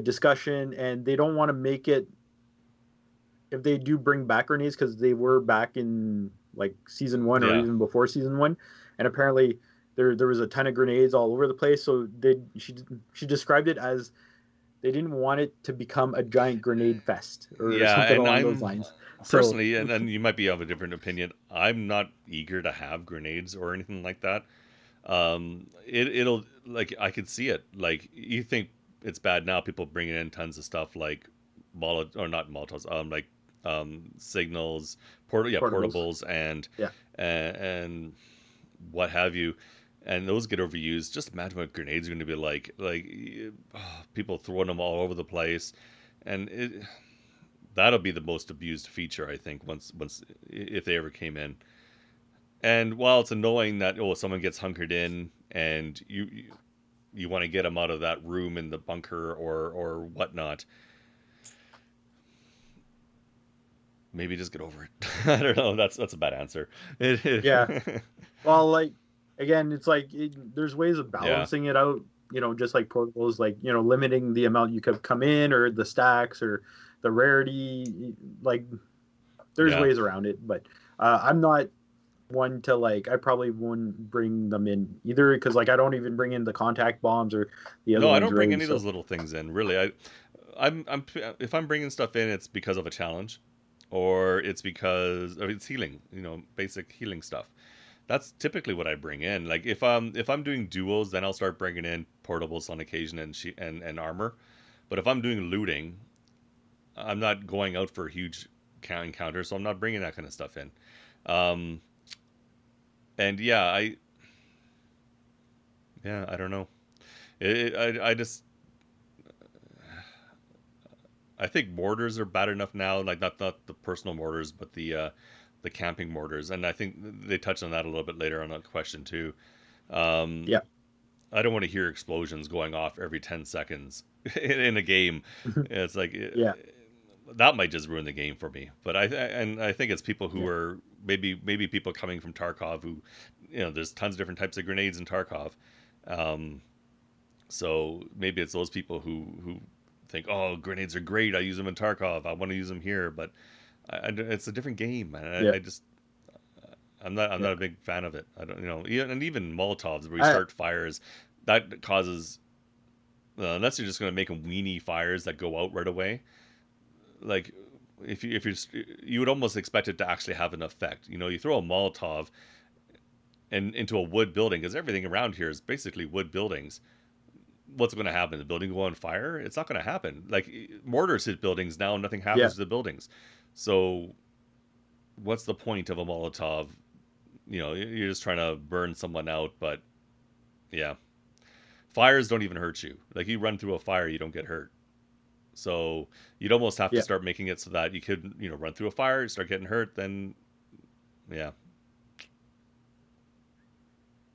C: discussion, and they don't want to make it if they do bring back grenades because they were back in like season one or
B: Yeah.
C: even before season one, and apparently there was a ton of grenades all over the place. So she described it as they didn't want it to become a giant grenade fest or
B: Yeah,
C: something
B: and
C: along those
B: I'm
C: lines. So
B: personally, and you might be of a different opinion. I'm not eager to have grenades or anything like that. It'll like I could see it. Like you think it's bad now, people bringing in tons of stuff like or not Molotovs, signals,
C: portables,
B: portables,
C: yeah,
B: and what have you, and those get overused. Just imagine what grenades are going to be people throwing them all over the place, and that'll be the most abused feature I think once if they ever came in. And while it's annoying that someone gets hunkered in and you want to get them out of that room in the bunker or whatnot, maybe just get over it. I don't know. That's a bad answer.
C: yeah. Well, like again, it's like there's ways of
B: Yeah,
C: balancing it out. Just like portables, like limiting the amount you could come in, or the stacks, or the rarity. Like there's
B: yeah.
C: ways around it, but I'm not one to like. I probably wouldn't bring them in either because like I don't even bring in the contact bombs or the other
B: No, I
C: ones
B: don't bring
C: really.
B: any of those
C: So
B: little things in. Really, I'm if I'm bringing stuff in, it's because of a challenge, or it's because it's healing. Basic healing stuff. That's typically what I bring in. Like if I'm doing duos, then I'll start bringing in portables on occasion and armor. But if I'm doing looting, I'm not going out for huge encounters, so I'm not bringing that kind of stuff in. Um, and I don't know. I just I think mortars are bad enough now. Like not the personal mortars, but the camping mortars. And I think they touched on that a little bit later on that question too. Um,
C: yeah,
B: I don't want to hear explosions going off every 10 seconds in a game. It's like
C: yeah,
B: that might just ruin the game for me. But I think it's people who
C: yeah.
B: are maybe people coming from Tarkov who there's tons of different types of grenades in Tarkov. Um, so maybe it's those people who think, oh, grenades are great. I use them in Tarkov. I want to use them here, but it's a different game, and
C: Yeah,
B: I'm
C: yeah.
B: not a big fan of it. I don't even Molotovs where you
C: I,
B: start fires that causes unless you're just going to make them weenie fires that go out right away. Like if you would almost expect it to actually have an effect. You throw a Molotov and into a wood building because everything around here is basically wood buildings. What's going to happen? The building go on fire? It's not going to happen. Like mortars hit buildings now, nothing
C: yeah.
B: happens to the buildings. So what's the point of a Molotov? You're just trying to burn someone out. But yeah, fires don't even hurt you. Like you run through a fire, you don't get hurt. So you'd almost have to
C: Yeah.
B: start making it so that you could, run through a fire, start getting hurt, then yeah,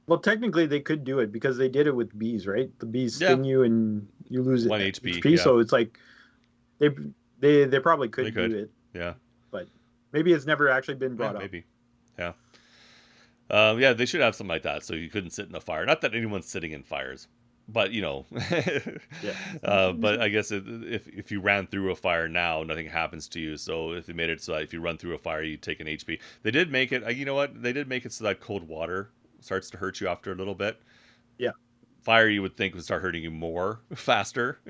C: Well, technically they could do it because they did it with bees, right? The bees
B: yeah,
C: sting you and you lose
B: 1 HP,
C: HP.
B: yeah,
C: So it's like they they probably
B: they
C: could do
B: could,
C: it,
B: yeah,
C: but maybe it's never actually been
B: yeah,
C: brought up.
B: maybe, yeah. Yeah, they should have something like that, so you couldn't sit in a fire. Not that anyone's sitting in fires. but
C: Yeah.
B: but I guess if you ran through a fire now, nothing happens to you. So if they made it so that if you run through a fire, you take an HP. They did make it. You know what? They did make it so that cold water starts to hurt you after a little bit.
C: Yeah.
B: Fire, you would think, would start hurting you more faster.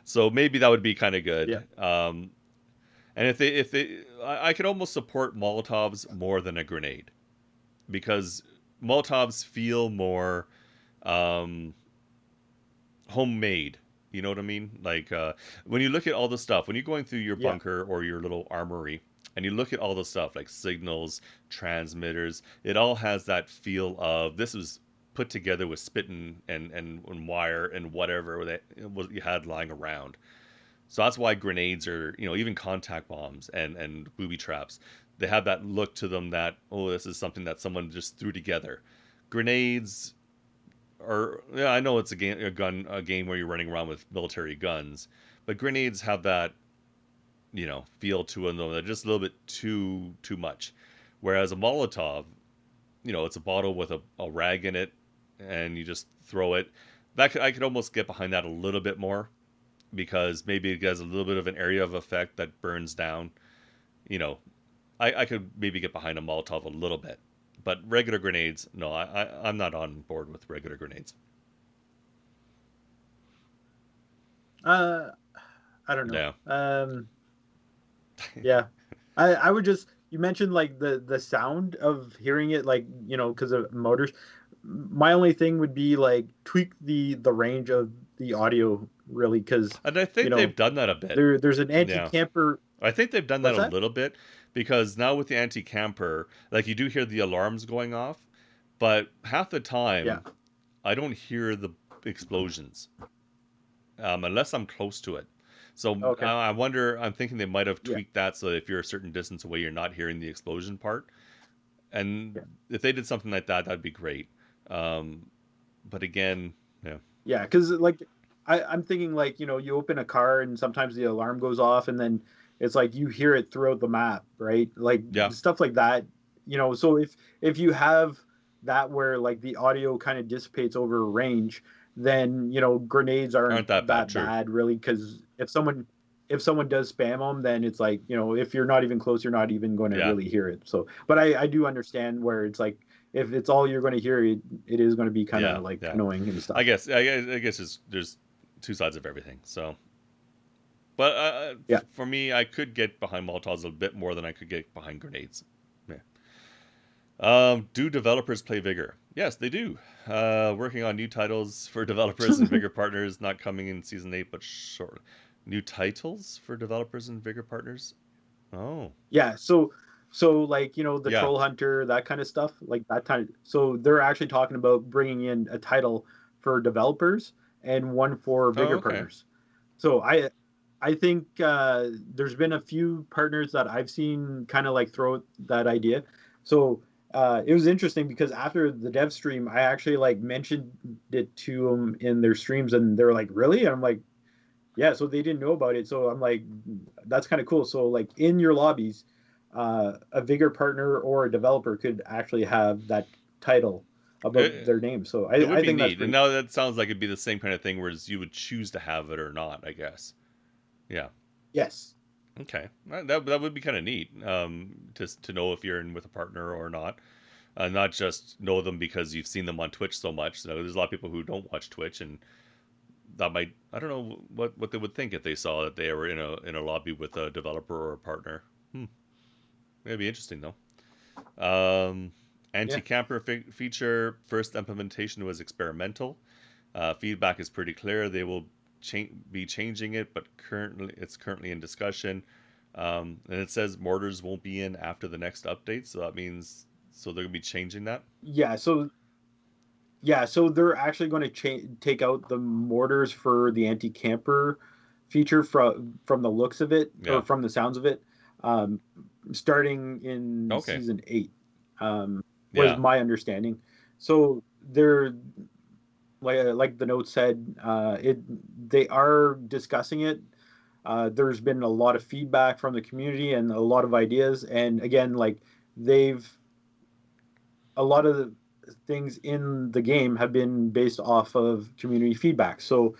B: So maybe that would be kind of
C: Yeah.
B: good. And I could almost support Molotovs more than a grenade because Molotovs feel more um, homemade. You know what I mean? Like when you look at all the stuff, when you're going through your
C: Yeah.
B: bunker or your little armory, and you look at all the stuff like signals, transmitters, it all has that feel of this was put together with spit and wire and whatever that was you had lying around. So that's why grenades are, even contact bombs and booby traps, they have that look to them that, oh, this is something that someone just threw together. Grenades or yeah, I know it's a game where you're running around with military guns, but grenades have that feel to them though. They're just a little bit too much. Whereas a Molotov, it's a bottle with a rag in it, and you just throw it. I could almost get behind that a little bit more because maybe it has a little bit of an area of effect that burns down. You know, I could maybe get behind a Molotov a little bit, but regular grenades, no, I'm not on board with regular grenades.
C: Uh, I don't know.
B: Yeah.
C: Yeah. I would just you mentioned like the sound of hearing it like because of motors. My only thing would be like tweak the range of the audio really because
B: And I
C: you
B: think they've
C: know
B: done that a bit.
C: there's an
B: Yeah.
C: anti-camper.
B: I think they've done that
C: What's
B: a
C: that?
B: little bit because now with the anti-camper, like you do hear the alarms going off, but half the
C: Yeah.
B: time I don't hear the explosions unless I'm close to it. So
C: Okay.
B: I wonder. I'm thinking they might have
C: Yeah.
B: tweaked that so that if you're a certain distance away, you're not hearing the explosion part. And
C: Yeah.
B: if they did something like that, that'd be great. Um, but again, yeah,
C: Yeah. Because like I'm thinking like you open a car and sometimes the alarm goes off and then it's like you hear it throughout the map, right? Like
B: yeah,
C: stuff like that. So if you have that where like the audio kind of dissipates over range, then grenades aren't
B: aren't that bad?
C: that
B: True.
C: bad really because if someone does spam them, then it's like if you're not even close, you're not even going to
B: Yeah,
C: really hear it. So, but I do understand where it's like if it's all you're going to hear, it is going to be kind
B: yeah,
C: of like
B: yeah.
C: annoying and
B: I
C: stuff.
B: guess I guess there's two sides of everything. So, but
C: Yeah.
B: for me, I could get behind Molotovs a bit more than I could get behind grenades. Yeah. Do developers play Vigor? Yes, they do. Working on new titles for developers and Vigor partners, not coming in season 8, but short. New titles for developers and Vigor partners? Oh,
C: Yeah, so like the
B: yeah.
C: troll hunter, that kind of stuff, like that kind of. So they're actually talking about bringing in a title for developers and one for
B: Oh,
C: vigor
B: okay.
C: partners. So I think there's been a few partners that I've seen kind of like throw out that idea. So it was interesting because after the dev stream, I actually like mentioned it to them in their streams, and they're like, "Really?" And I'm like, yeah, so they didn't know about it. So I'm like, that's kind of cool. So like in your lobbies, a vigor partner or a developer could actually have that title above
B: It,
C: their name. So
B: it
C: I
B: would be
C: think that's
B: neat. And
C: pretty
B: now
C: cool.
B: that sounds like it'd be the same kind of thing, whereas you would choose to have it or not, I guess. Yeah.
C: Yes.
B: Okay. That would be kind of neat. To know if you're in with a partner or not. Not just know them because you've seen them on Twitch so much. So there's a lot of people who don't watch Twitch, and that might I don't know what they would think if they saw that they were in a lobby with a developer or a partner. Hmm. It'd be interesting though.
C: Yeah.
B: Anti-camper feature first implementation was experimental. Feedback is pretty clear. They will be changing it, but currently in discussion. And it says mortars won't be in after the next update, so that means they're gonna be changing that.
C: Yeah. So they're actually going to take out the mortars for the anti-camper feature from the looks of it or
B: Yeah.
C: from the sounds of it, um, starting in
B: Okay.
C: season 8, was
B: Yeah.
C: my understanding. So they're like the note said, they are discussing it. There's been a lot of feedback from the community and a lot of ideas, and again, like they've a lot of things in the game have been based off of community feedback. So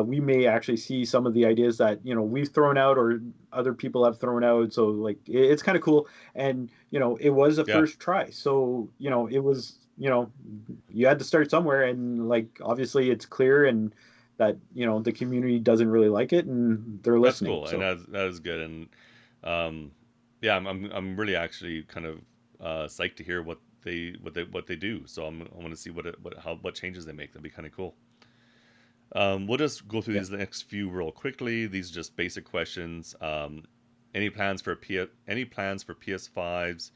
C: we may actually see some of the ideas that we've thrown out or other people have thrown out. So like it's kind of cool, and it was a
B: Yeah,
C: first try. So it was you had to start somewhere, and like obviously it's clear and that the community doesn't really like it and they're
B: that's
C: listening.
B: cool, and
C: So
B: that is good. And um, yeah, I'm really actually kind of psyched to hear what they do. So I want to see what changes they make. That'd be kind of cool. We'll just go through
C: yeah,
B: these next few real quickly. These are just basic questions. Any plans for PS5s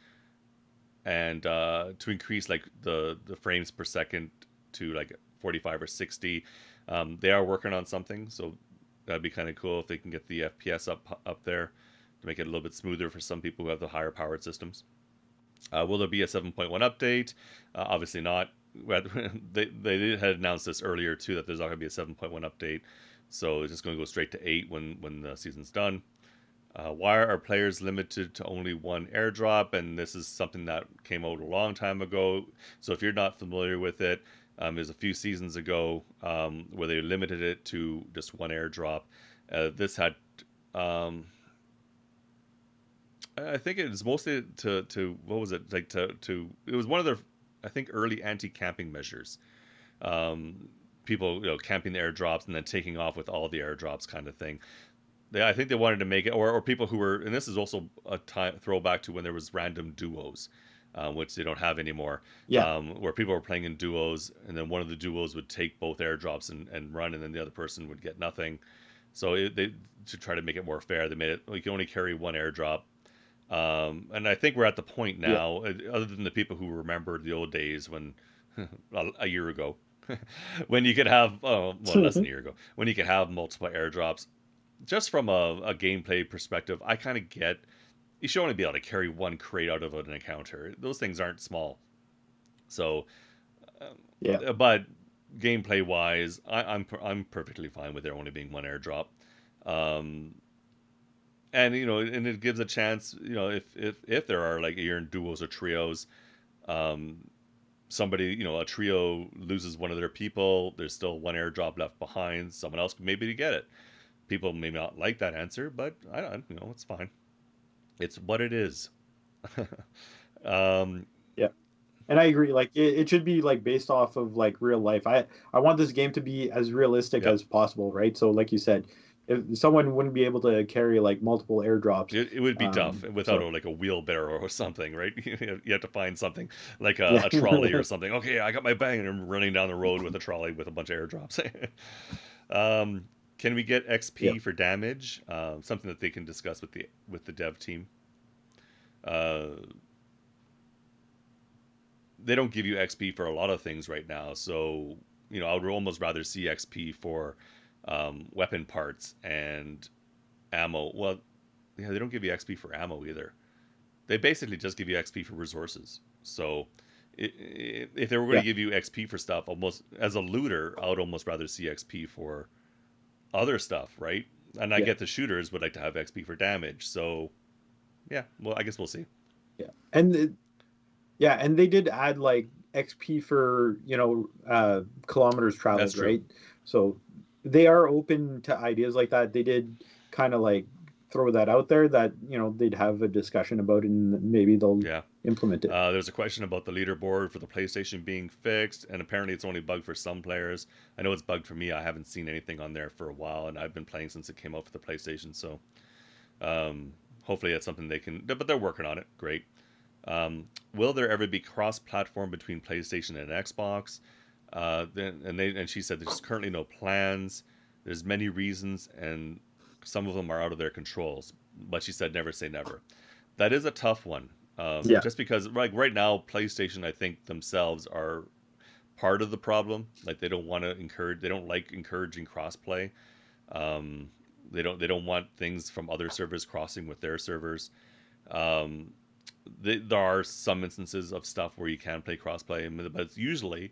B: and to increase like the frames per second to like 45 or 60? They are working on something, so that'd be kind of cool if they can get the FPS up there to make it a little bit smoother for some people who have the higher powered systems. Will there be a 7.1 update? Obviously not. They had announced this earlier too, that there's not going to be a 7.1 update, so it's just going to go straight to 8 when the season's done. Why are players limited to only one airdrop? And this is something that came out a long time ago. So if you're not familiar with it, there's a few seasons ago where they limited it to just one airdrop. This had I think it was mostly to what was it like to it was one of their, I think, early anti-camping measures. Um, People camping the airdrops and then taking off with all the airdrops kind of thing. I think they wanted to make it, or people who were, and this is also a time throwback to when there was random duos, which they don't have anymore,
C: yeah,
B: where people were playing in duos, and then one of the duos would take both airdrops and run, and then the other person would get nothing. So they to try to make it more fair, they made it like you can only carry one airdrop. And I think we're at the point
C: yeah.
B: now, other than the people who remember the old days when a year ago, when you could have, well, less than a year ago, when you could have multiple airdrops. Just from a gameplay perspective, I kind of get you should only be able to carry one crate out of an encounter. Those things aren't small. So,
C: Yeah.
B: but gameplay wise, I'm perfectly fine with there only being one airdrop. Um, and and it gives a chance, if there are like you're in duos or trios, um, somebody, a trio loses one of their people, there's still one airdrop left behind. Someone else maybe get it. People may not like that answer, but I don't, it's fine. It's what it is. um,
C: Yeah. And I agree. Like it should be like based off of like real life. I want this game to be as realistic
B: yep.
C: as possible, right? So like you said, if someone wouldn't be able to carry like multiple airdrops,
B: It would be tough without
C: so
B: like a wheelbarrow or something, right? You have to find something like
C: yeah,
B: a trolley or something. Okay, I got my bag and I'm running down the road with a trolley with a bunch of airdrops. um, can we get
C: yeah,
B: XP for damage? Something that they can discuss with the dev team. Uh, they don't give you XP for a lot of things right now, so I would almost rather see XP for weapon parts and ammo. Well, yeah, they don't give you XP for ammo either. They basically just give you XP for resources. So if they were going to
C: yeah,
B: give you XP for stuff, almost as a looter, I would almost rather see XP for other stuff, right? And I
C: yeah,
B: get the shooters would like to have XP for damage. So yeah, well, I guess we'll see.
C: yeah. Yeah, and they did add like XP for, kilometers
B: That's
C: traveled,
B: true.
C: right? So they are open to ideas like that. They did kind of like throw that out there that, they'd have a discussion about and maybe they'll
B: Yeah.
C: implement it.
B: There's a question about the leaderboard for the PlayStation being fixed, and apparently it's only bugged for some players. I know it's bugged for me. I haven't seen anything on there for a while, and I've been playing since it came out for the PlayStation. So hopefully that's something they can. But they're working on it. Great. Will there ever be cross-platform between PlayStation and Xbox? And she said there's currently no plans. There's many reasons, and some of them are out of their controls. But she said never say never. That is a tough one.
C: Yeah,
B: Just because like right now, PlayStation, I think themselves are part of the problem. Like they don't like encouraging crossplay. Um, they don't want things from other servers crossing with their servers. Um, there are some instances of stuff where you can play crossplay, but it's usually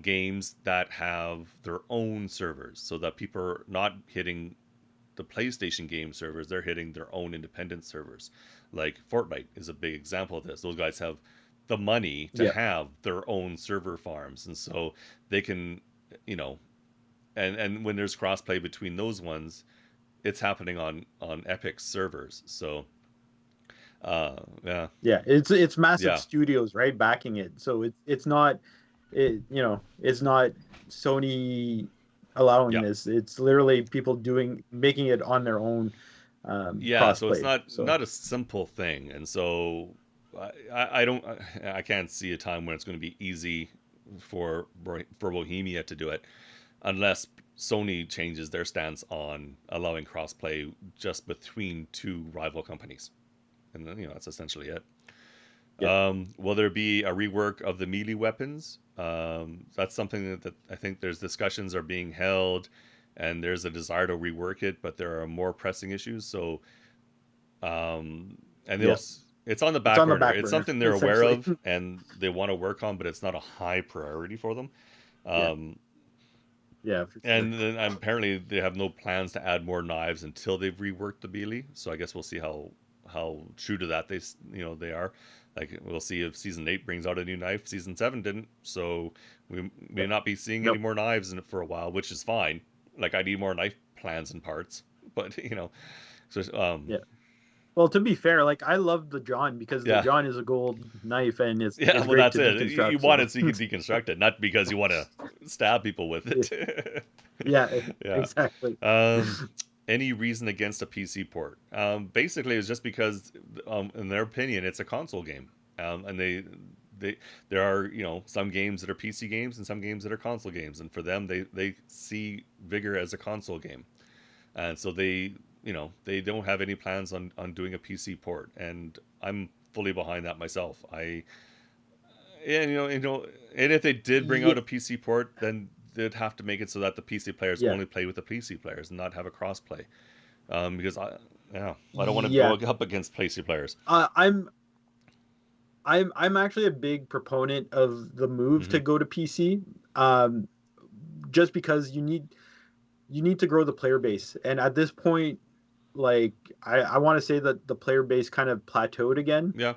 B: games that have their own servers, so that people are not hitting the PlayStation game servers; they're hitting their own independent servers. Like Fortnite is a big example of this. Those guys have the money to
C: Yeah.
B: have their own server farms, and so they can, you know, and when there's crossplay between those ones, it's happening on Epic's servers. So yeah,
C: Yeah, it's massive
B: yeah,
C: studios, right, backing it. So it's not it's not Sony allowing
B: yeah.
C: this. It's literally people making it on their own
B: Yeah, so it's
C: crossplay.
B: not
C: So
B: a simple thing, and so I don't I can't see a time when it's going to be easy for Bohemia to do it, unless Sony changes their stance on allowing crossplay just between two rival companies, and then that's essentially it.
C: yeah.
B: Will there be a rework of the melee weapons? That's something that I think there's discussions are being held, and there's a desire to rework it, but there are more pressing issues. So and
C: Yeah.
B: it's on the
C: It's
B: back
C: on the
B: burner.
C: back
B: It's
C: burner
B: something they're aware
C: essentially.
B: of and they want to work on, but it's not a high priority for them.
C: Yeah.
B: Um,
C: Yeah, for sure.
B: and then apparently they have no plans to add more knives until they've reworked the melee. So I guess we'll see how true to that they are. Like we'll see if season 8 brings out a new knife. Season 7 didn't, so we may
C: Yeah.
B: not be seeing any
C: Nope.
B: more knives in it for a while, which is fine. Like I need more knife plans and parts, but so
C: Yeah. Well, to be fair, like I love the John because the
B: yeah.
C: John is a gold knife and
B: Yeah,
C: it's
B: well,
C: great
B: that's
C: to
B: it. You
C: deconstruct.
B: want
C: So
B: it so you can deconstruct it, not because you want to stab people with it.
C: yeah,
B: Yeah.
C: exactly.
B: Um, any reason against a PC port? Basically, it's just because, in their opinion, it's a console game, and they there are some games that are PC games and some games that are console games, and for them, they see Vigor as a console game, and so they don't have any plans on doing a PC port, and I'm fully behind that myself. And and if they did bring
C: Yeah,
B: out a PC port, then they'd have to make it so that the PC players
C: yeah,
B: only play with the PC players and not have a crossplay. Because I don't want to go
C: yeah.
B: up against PC players.
C: Uh, I'm I'm actually a big proponent of the move
B: Hmm.
C: to go to PC, um, just because you need to grow the player base, and at this point, like I want to say that the player base kind of plateaued again.
B: Yeah,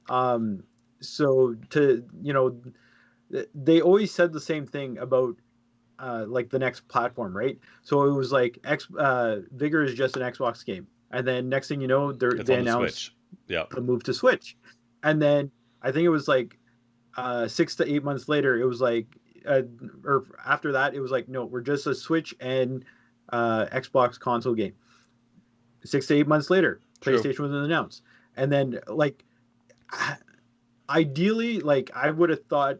C: Um, so they always said the same thing about like the next platform, right? So it was like Vigor is just an Xbox game, and then next thing you know,
B: it's
C: they
B: on the
C: announced
B: Switch. Yeah,
C: the move to Switch, and then I think it was like 6 to 8 months later, it was like, uh, or after that, it was like, no, we're just a Switch and Xbox console game. 6 to 8 months later,
B: true.
C: PlayStation was announced, and then like ideally, like I would have thought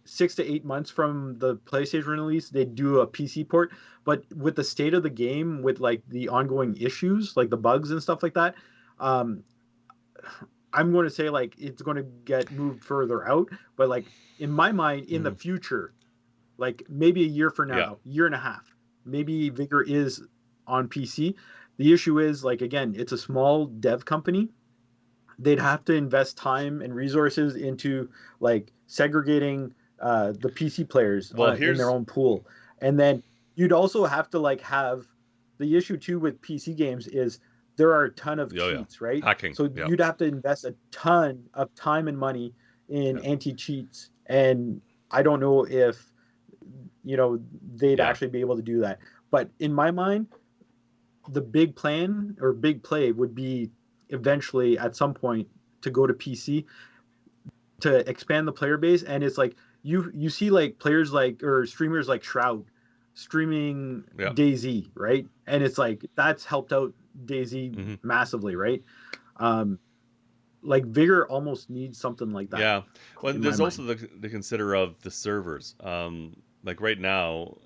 C: 6 to 8 months from the PlayStation release, they do a PC port. But with the state of the game, with like the ongoing issues, like the bugs and stuff like that, um, I'm going to say like it's going to get moved further out. But like in my mind, in the
B: Hmm.
C: future, like maybe a year from
B: Yeah,
C: now, year and a half, maybe Vigor is on PC. The issue is like again, it's a small dev company. They'd have to invest time and resources into like segregating the PC players
B: well,
C: in their
B: here's
C: own pool, and then you'd also have to like have the issue too with PC games is there are a ton of
B: oh yeah,
C: cheats, right?
B: hacking.
C: So
B: Yeah,
C: you'd have to invest a ton of time and money in
B: yeah,
C: anti cheats, and I don't know if they'd
B: yeah.
C: actually be able to do that. But in my mind, the big plan or big play would be eventually at some point to go to PC to expand the player base. And it's like you see like players like or streamers like Shroud streaming
B: Yeah.
C: DayZ, right? And it's like that's helped out DayZ
B: Hmm.
C: massively, right? Um, like Vigor almost needs something like that
B: Yeah. Well,
C: in my
B: there's also
C: mind.
B: the consider of the servers. Like right now,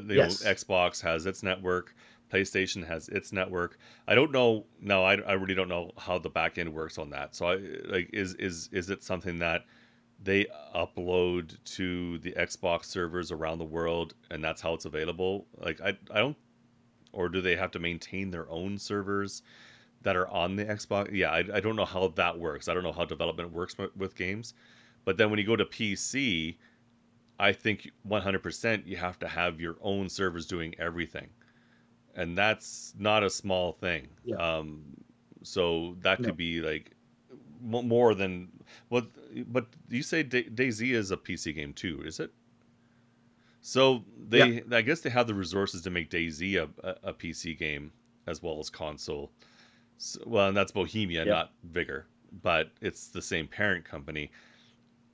C: Yes.
B: Xbox has its network, PlayStation has its network. I don't know. No, I really don't know how the back end works on that. So is it something that they upload to the Xbox servers around the world and that's how it's available? Like I don't, or do they have to maintain their own servers that are on the Xbox? Yeah, I don't know how that works. I don't know how development works with games. But then when you go to PC, I think 100% you have to have your own servers doing everything. And that's not a small thing.
C: Yeah.
B: So that could
C: No.
B: be like more than Well, but you say DayZ is a PC game too, is it? So
C: Yeah,
B: I guess they have the resources to make DayZ a PC game as well as console. So, well, and that's Bohemia,
C: yeah.
B: not Vigor, but it's the same parent company.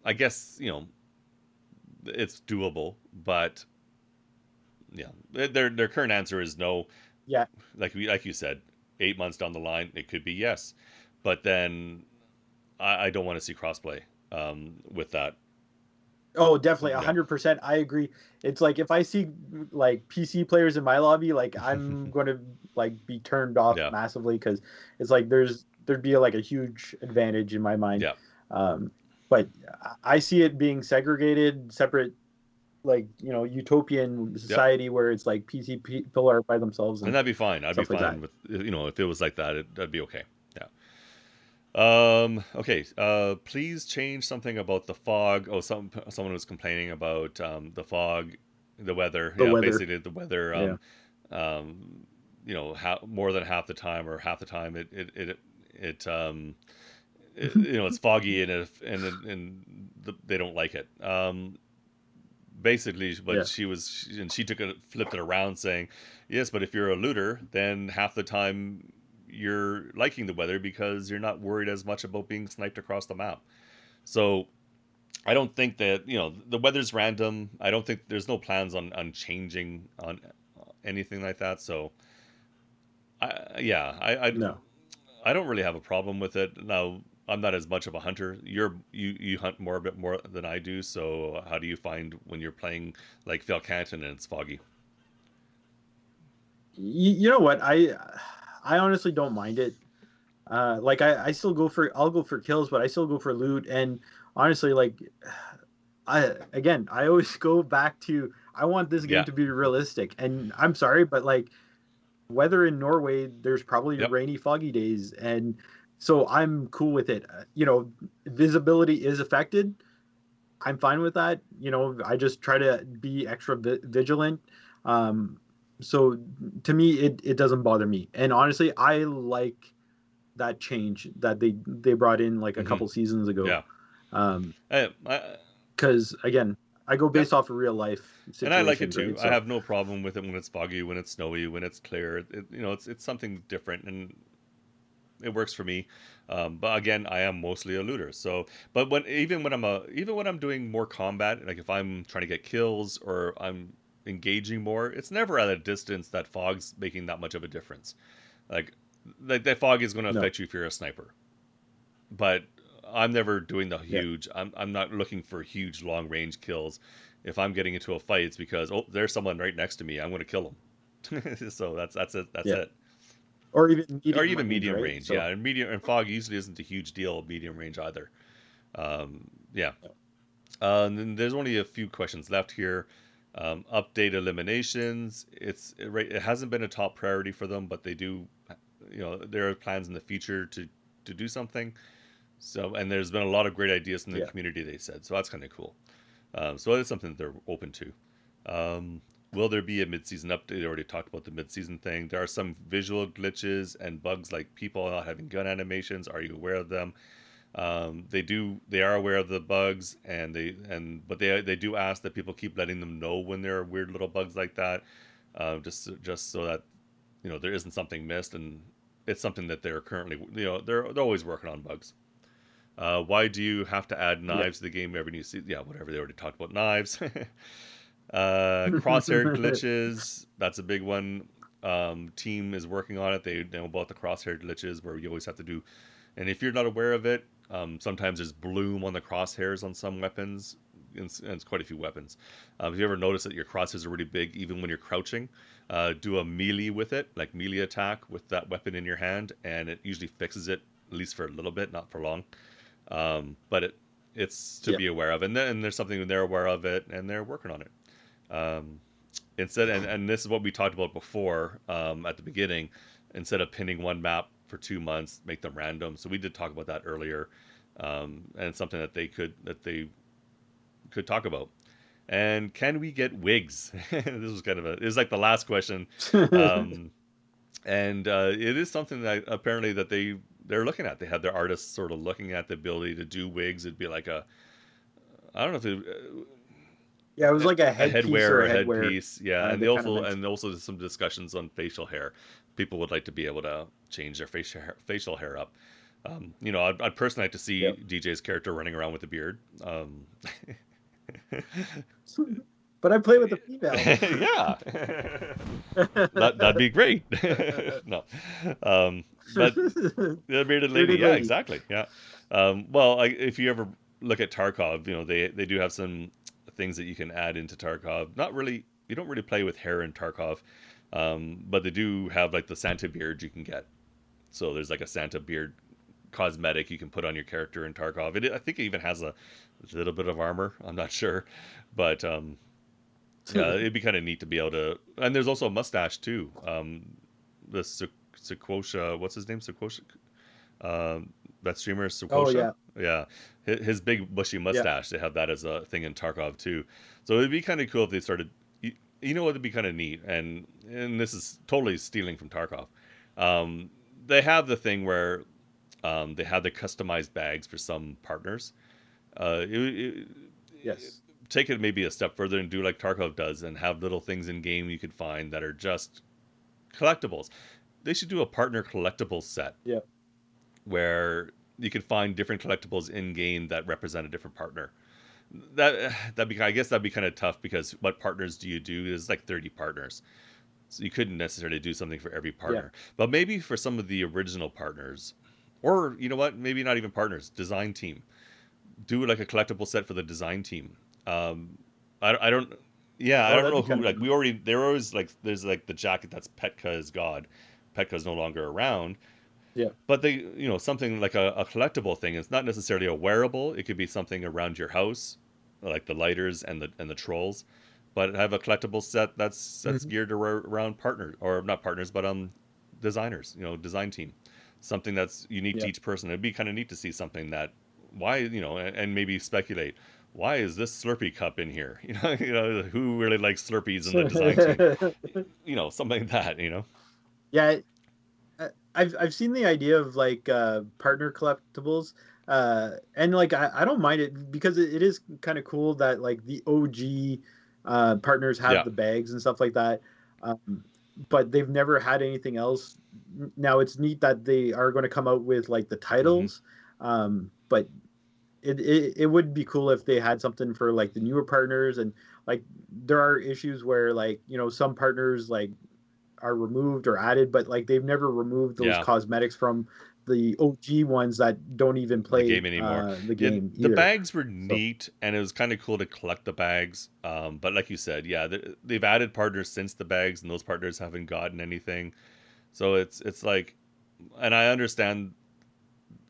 B: I guess it's doable, but yeah, their current answer is no.
C: Yeah.
B: Like you said, 8 months down the line, it could be yes, but then I don't want to see crossplay with that.
C: Oh, definitely,
B: Yeah.
C: 100%. I agree. It's like if I see like PC players in my lobby, like I'm going to like be turned off
B: Yeah.
C: massively because it's like there'd be like a huge advantage in my mind.
B: Yeah.
C: Um, but I see it being segregated, separate, like utopian
B: Yep.
C: society where it's like PC people are by themselves
B: And
C: and
B: that'd be fine. I'd be
C: stuff like that.
B: fine with if it was like that. That'd be okay. Yeah. Okay. Please change something about the fog. Oh, someone was complaining about the fog, the weather.
C: The
B: Yeah,
C: weather,
B: basically the weather.
C: yeah.
B: More than half the time, or half the time, it's foggy and they don't like it. Basically, but
C: Yeah.
B: she flipped it around saying, yes, but if you're a looter, then half the time you're liking the weather because you're not worried as much about being sniped across the map. So I don't think that the weather's random. I don't think there's no plans on changing on anything like that. So
C: No.
B: I don't really have a problem with it. Now, I'm not as much of a hunter. You hunt a bit more than I do. So how do you find when you're playing like Phil Canton and it's foggy?
C: You know what? I honestly don't mind it. Like I still I'll go for kills, but I still go for loot. And honestly, like I always go back to I want this game
B: Yeah.
C: to be realistic. And I'm sorry, but like weather in Norway, there's probably
B: Yep.
C: rainy, foggy days, and so I'm cool with it. Visibility is affected. I'm fine with that. I just try to be extra vigilant. Um, so to me, it doesn't bother me. And honestly, I like that change that they brought in like a
B: Hmm.
C: couple seasons ago.
B: Yeah.
C: Um,
B: I
C: because again, I go
B: Yep.
C: based off of real life
B: And I like it
C: situations,
B: too.
C: right?
B: I
C: So
B: have no problem with it when it's foggy, when it's snowy, when it's clear. It's something different, and it works for me. But again, I am mostly a looter. So, but even when I'm doing more combat, like if I'm trying to get kills or I'm engaging more, it's never at a distance that fog's making that much of a difference. Like, that fog is going to
C: no,
B: affect you if you're a sniper, but I'm never doing the
C: yeah,
B: huge. I'm not looking for huge long range kills. If I'm getting into a fight, it's because there's someone right next to me. I'm going to kill him. So that's it. That's
C: yeah,
B: it.
C: or even
B: Or
C: medium
B: even
C: range,
B: medium
C: right?
B: range.
C: So
B: Yeah, and medium and fog usually isn't a huge deal of medium range either. Yeah. And then there's only a few questions left here. Update eliminations. It hasn't been a top priority for them, but they do. There are plans in the future to do something. So, and there's been a lot of great ideas from the
C: yeah,
B: community. They said so. That's kind of cool. So it's something that they're open to. Um, will there be a mid-season update? I already talked about the mid-season thing. There are some visual glitches and bugs like people not having gun animations. Are you aware of them? They are aware of the bugs, but they do ask that people keep letting them know when there are weird little bugs like that, just so that there isn't something missed, and it's something that they're currently they're always working on bugs. Why do you have to add
C: yeah.
B: knives to the game every new season? Yeah, whatever. They already talked about knives. Crosshair glitches. That's a big one. Team is working on it. They know about the crosshair glitches where you always have to do. And if you're not aware of it, sometimes there's bloom on the crosshairs on some weapons. And it's quite a few weapons. If you ever notice that your crosshairs are really big, even when you're crouching, do a melee with it, like melee attack with that weapon in your hand, and it usually fixes it, at least for a little bit, not for long. But it's to
C: Yeah,
B: be aware of, and then there's something they're aware of it, and they're working on it. Um, Instead, and this is what we talked about before at the beginning. Instead of pinning one map for 2 months, make them random. So we did talk about that earlier, and it's something that they could talk about. And can we get wigs? This was kind of it was like the last question, um, and it is something that apparently that they're looking at. They had their artists sort of looking at the ability to do wigs. It'd be like a, I don't know if it,
C: Yeah, it was like a
B: a
C: headpiece
B: headwear
C: or
B: or
C: a
B: a
C: headwear.
B: headpiece, yeah. And they
C: They kind of
B: also
C: mentioned.
B: there's some discussions on facial hair. People would like to be able to change their facial hair up. You know, I'd personally like to see
C: Yep.
B: DJ's character running around with a beard.
C: But I play with a female.
B: Yeah, that'd be great. No, but the bearded lady,
C: Bearded
B: yeah,
C: lady.
B: exactly, yeah. Well, if you ever look at Tarkov, you know they do have some things that you can add into Tarkov. Not really, you don't really play with hair in Tarkov, but they do have like the Santa beard you can get. So there's like a Santa beard cosmetic you can put on your character in Tarkov. I think it even has a little bit of armor. I'm not sure, but yeah, it'd be kind of neat to be able to. And there's also a mustache too. The Sequoia, what's his name? Sequoia. That streamer
C: Oh
B: Sequoia.
C: yeah,
B: Yeah, his big bushy
C: yeah.
B: mustache. They have that as a thing in Tarkov too. So it'd be kind of cool if they started. You know what would be kind of neat, and this is totally stealing from Tarkov. Um, they have the thing where they have the customized bags for some partners. It,
C: Yes.
B: take it maybe a step further and do like Tarkov does and have little things in game you could find that are just collectibles. They should do a partner collectibles set
C: Yeah.
B: where you could find different collectibles in game that represent a different partner. That'd be, I guess that'd be kind of tough because what partners do you do? There's like 30 partners. So you couldn't necessarily do something for every
C: Yeah.
B: partner. But maybe for some of the original partners, or you know what, maybe not even partners, design team. Do like a collectible set for the design team. Um, I don't, yeah, I
C: Oh,
B: don't
C: that'd
B: know
C: be
B: who.
C: kind of
B: Like
C: neat.
B: we already, there always like there's like the jacket that's Petka is God. Petka's no longer around,
C: Yeah.
B: but they, you know, something like a collectible thing. It's not necessarily a wearable. It could be something around your house, like the lighters and the trolls. But have a collectible set that's
C: Mhm.
B: geared around partners or not partners, but designers. You know, design team. Something that's unique to
C: Yeah.
B: each person. It'd be kind of neat to see something that why you know, and maybe speculate. Why is this Slurpee cup in here? You know, who really likes Slurpees in the design team? You know, something like that. You know,
C: Yeah, I've seen the idea of like partner collectibles, and like I don't mind it because it is kind of cool that like the OG partners have
B: yeah.
C: the bags and stuff like that, um, but they've never had anything else. Now it's neat that they are going to come out with like the
B: Hmm.
C: titles, but it would be cool if they had something for like the newer partners. And like there are issues where like some partners like are removed or added, but like they've never removed those
B: Yeah.
C: cosmetics from the OG ones that don't even
B: The
C: play
B: game anymore.
C: the
B: Yeah,
C: game
B: the
C: either.
B: bags were
C: So
B: neat, and it was kind of cool to collect the bags. But like you said, yeah, they've added partners since the bags, and those partners haven't gotten anything. So it's like, and I understand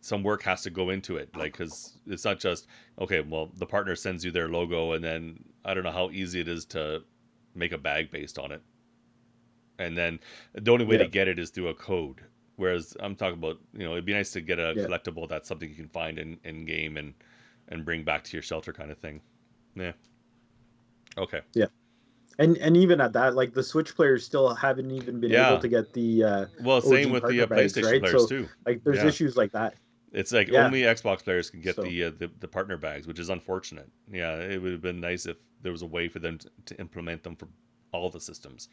B: some work has to go into it, like because it's not just okay. Well, the partner sends you their logo, and then I don't know how easy it is to make a bag based on it. And then the only way to
C: yeah,
B: get it is through a code. Whereas I'm talking about, you know, it'd be nice to get a
C: yeah,
B: collectible that's something you can find in game and bring back to your shelter kind of thing. Yeah. Okay.
C: yeah. And even at that, like the Switch players still haven't even been able
B: Yeah.
C: to get the
B: Well, same
C: OG
B: with the
C: partner bags,
B: PlayStation
C: right?
B: players
C: So
B: too.
C: like there's
B: Yeah.
C: issues like that.
B: It's like
C: Yeah.
B: only Xbox players can get
C: So
B: the partner bags, which is unfortunate. Yeah, it would have been nice if there was a way for them to implement them for all the systems.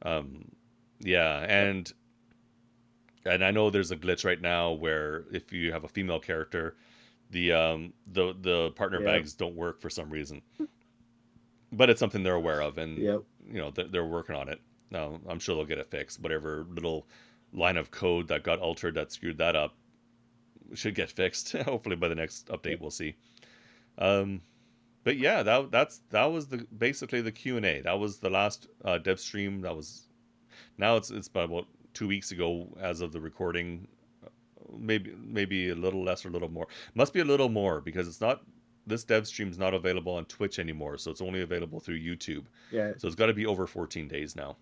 B: Um, yeah,
C: yeah,
B: and I know there's a glitch right now where if you have a female character, the partner
C: yeah,
B: bags don't work for some reason. But it's something they're aware of, and
C: yeah,
B: you know they're working on it. Now I'm sure they'll get it fixed. Whatever little line of code that got altered that screwed that up should get fixed. Hopefully by the next
C: yeah.
B: update we'll see. Um, but yeah, that was the basically the Q&A. That was the last dev stream. That was now it's about 2 weeks ago as of the recording. Maybe a little less or a little more. Must be a little more because it's not this dev stream's not available on Twitch anymore, so it's only available through YouTube.
C: Yeah.
B: So it's got to be over 14 days now.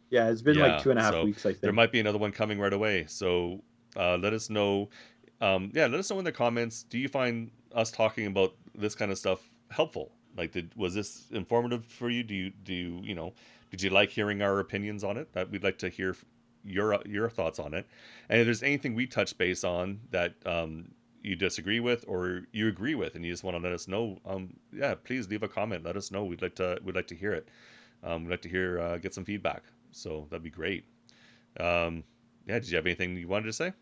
C: Yeah, it's been like
B: Yeah,
C: 2.5 weeks, I
B: there
C: think.
B: might be another one coming right away. So let us know. Yeah, let us know in the comments. Do you find us talking about this kind of stuff helpful? Like, was this informative for you? Do you you know? Did you like hearing our opinions on it? That we'd like to hear. your thoughts on it. And if there's anything we touch base on that you disagree with or you agree with, and you just want to let us know, yeah, please leave a comment. Let us know. We'd like to hear it. We'd like to hear get some feedback. So that'd be great. Um, yeah. Did you have anything you wanted to say?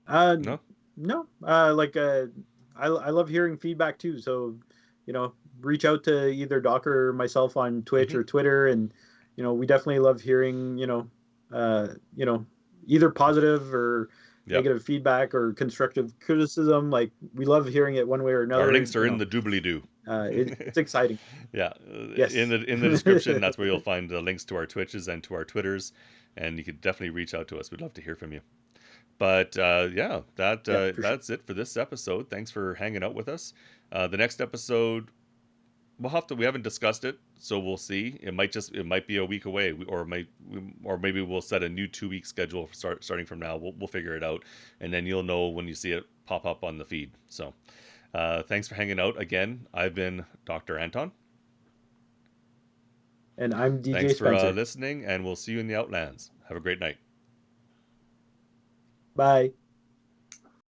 C: Uh,
B: No.
C: no, I love hearing feedback too. So, reach out to either Doc or myself on Twitch
B: Hmm.
C: or Twitter, and we definitely love hearing uh, you know, either positive or
B: Yep.
C: negative feedback or constructive criticism. Like we love hearing it one way or
B: Our
C: another.
B: links are in the doobly doo.
C: It's exciting.
B: Yeah,
C: Yes.
B: in the description, that's where you'll find the links to our Twitches and to our Twitters, and you could definitely reach out to us. We'd love to hear from you. But yeah,
C: Yeah, for sure.
B: that's it for this episode. Thanks for hanging out with us. The next episode, we haven't discussed it, so we'll see. It might be a week away, or maybe we'll set a new 2 week schedule starting from now. We'll figure it out, and then you'll know when you see it pop up on the feed. So thanks for hanging out again. I've been Dr. Anton.
C: And I'm DJ
B: Thanks for
C: Spencer.
B: listening, and we'll see you in the Outlands. Have a great night.
C: Bye.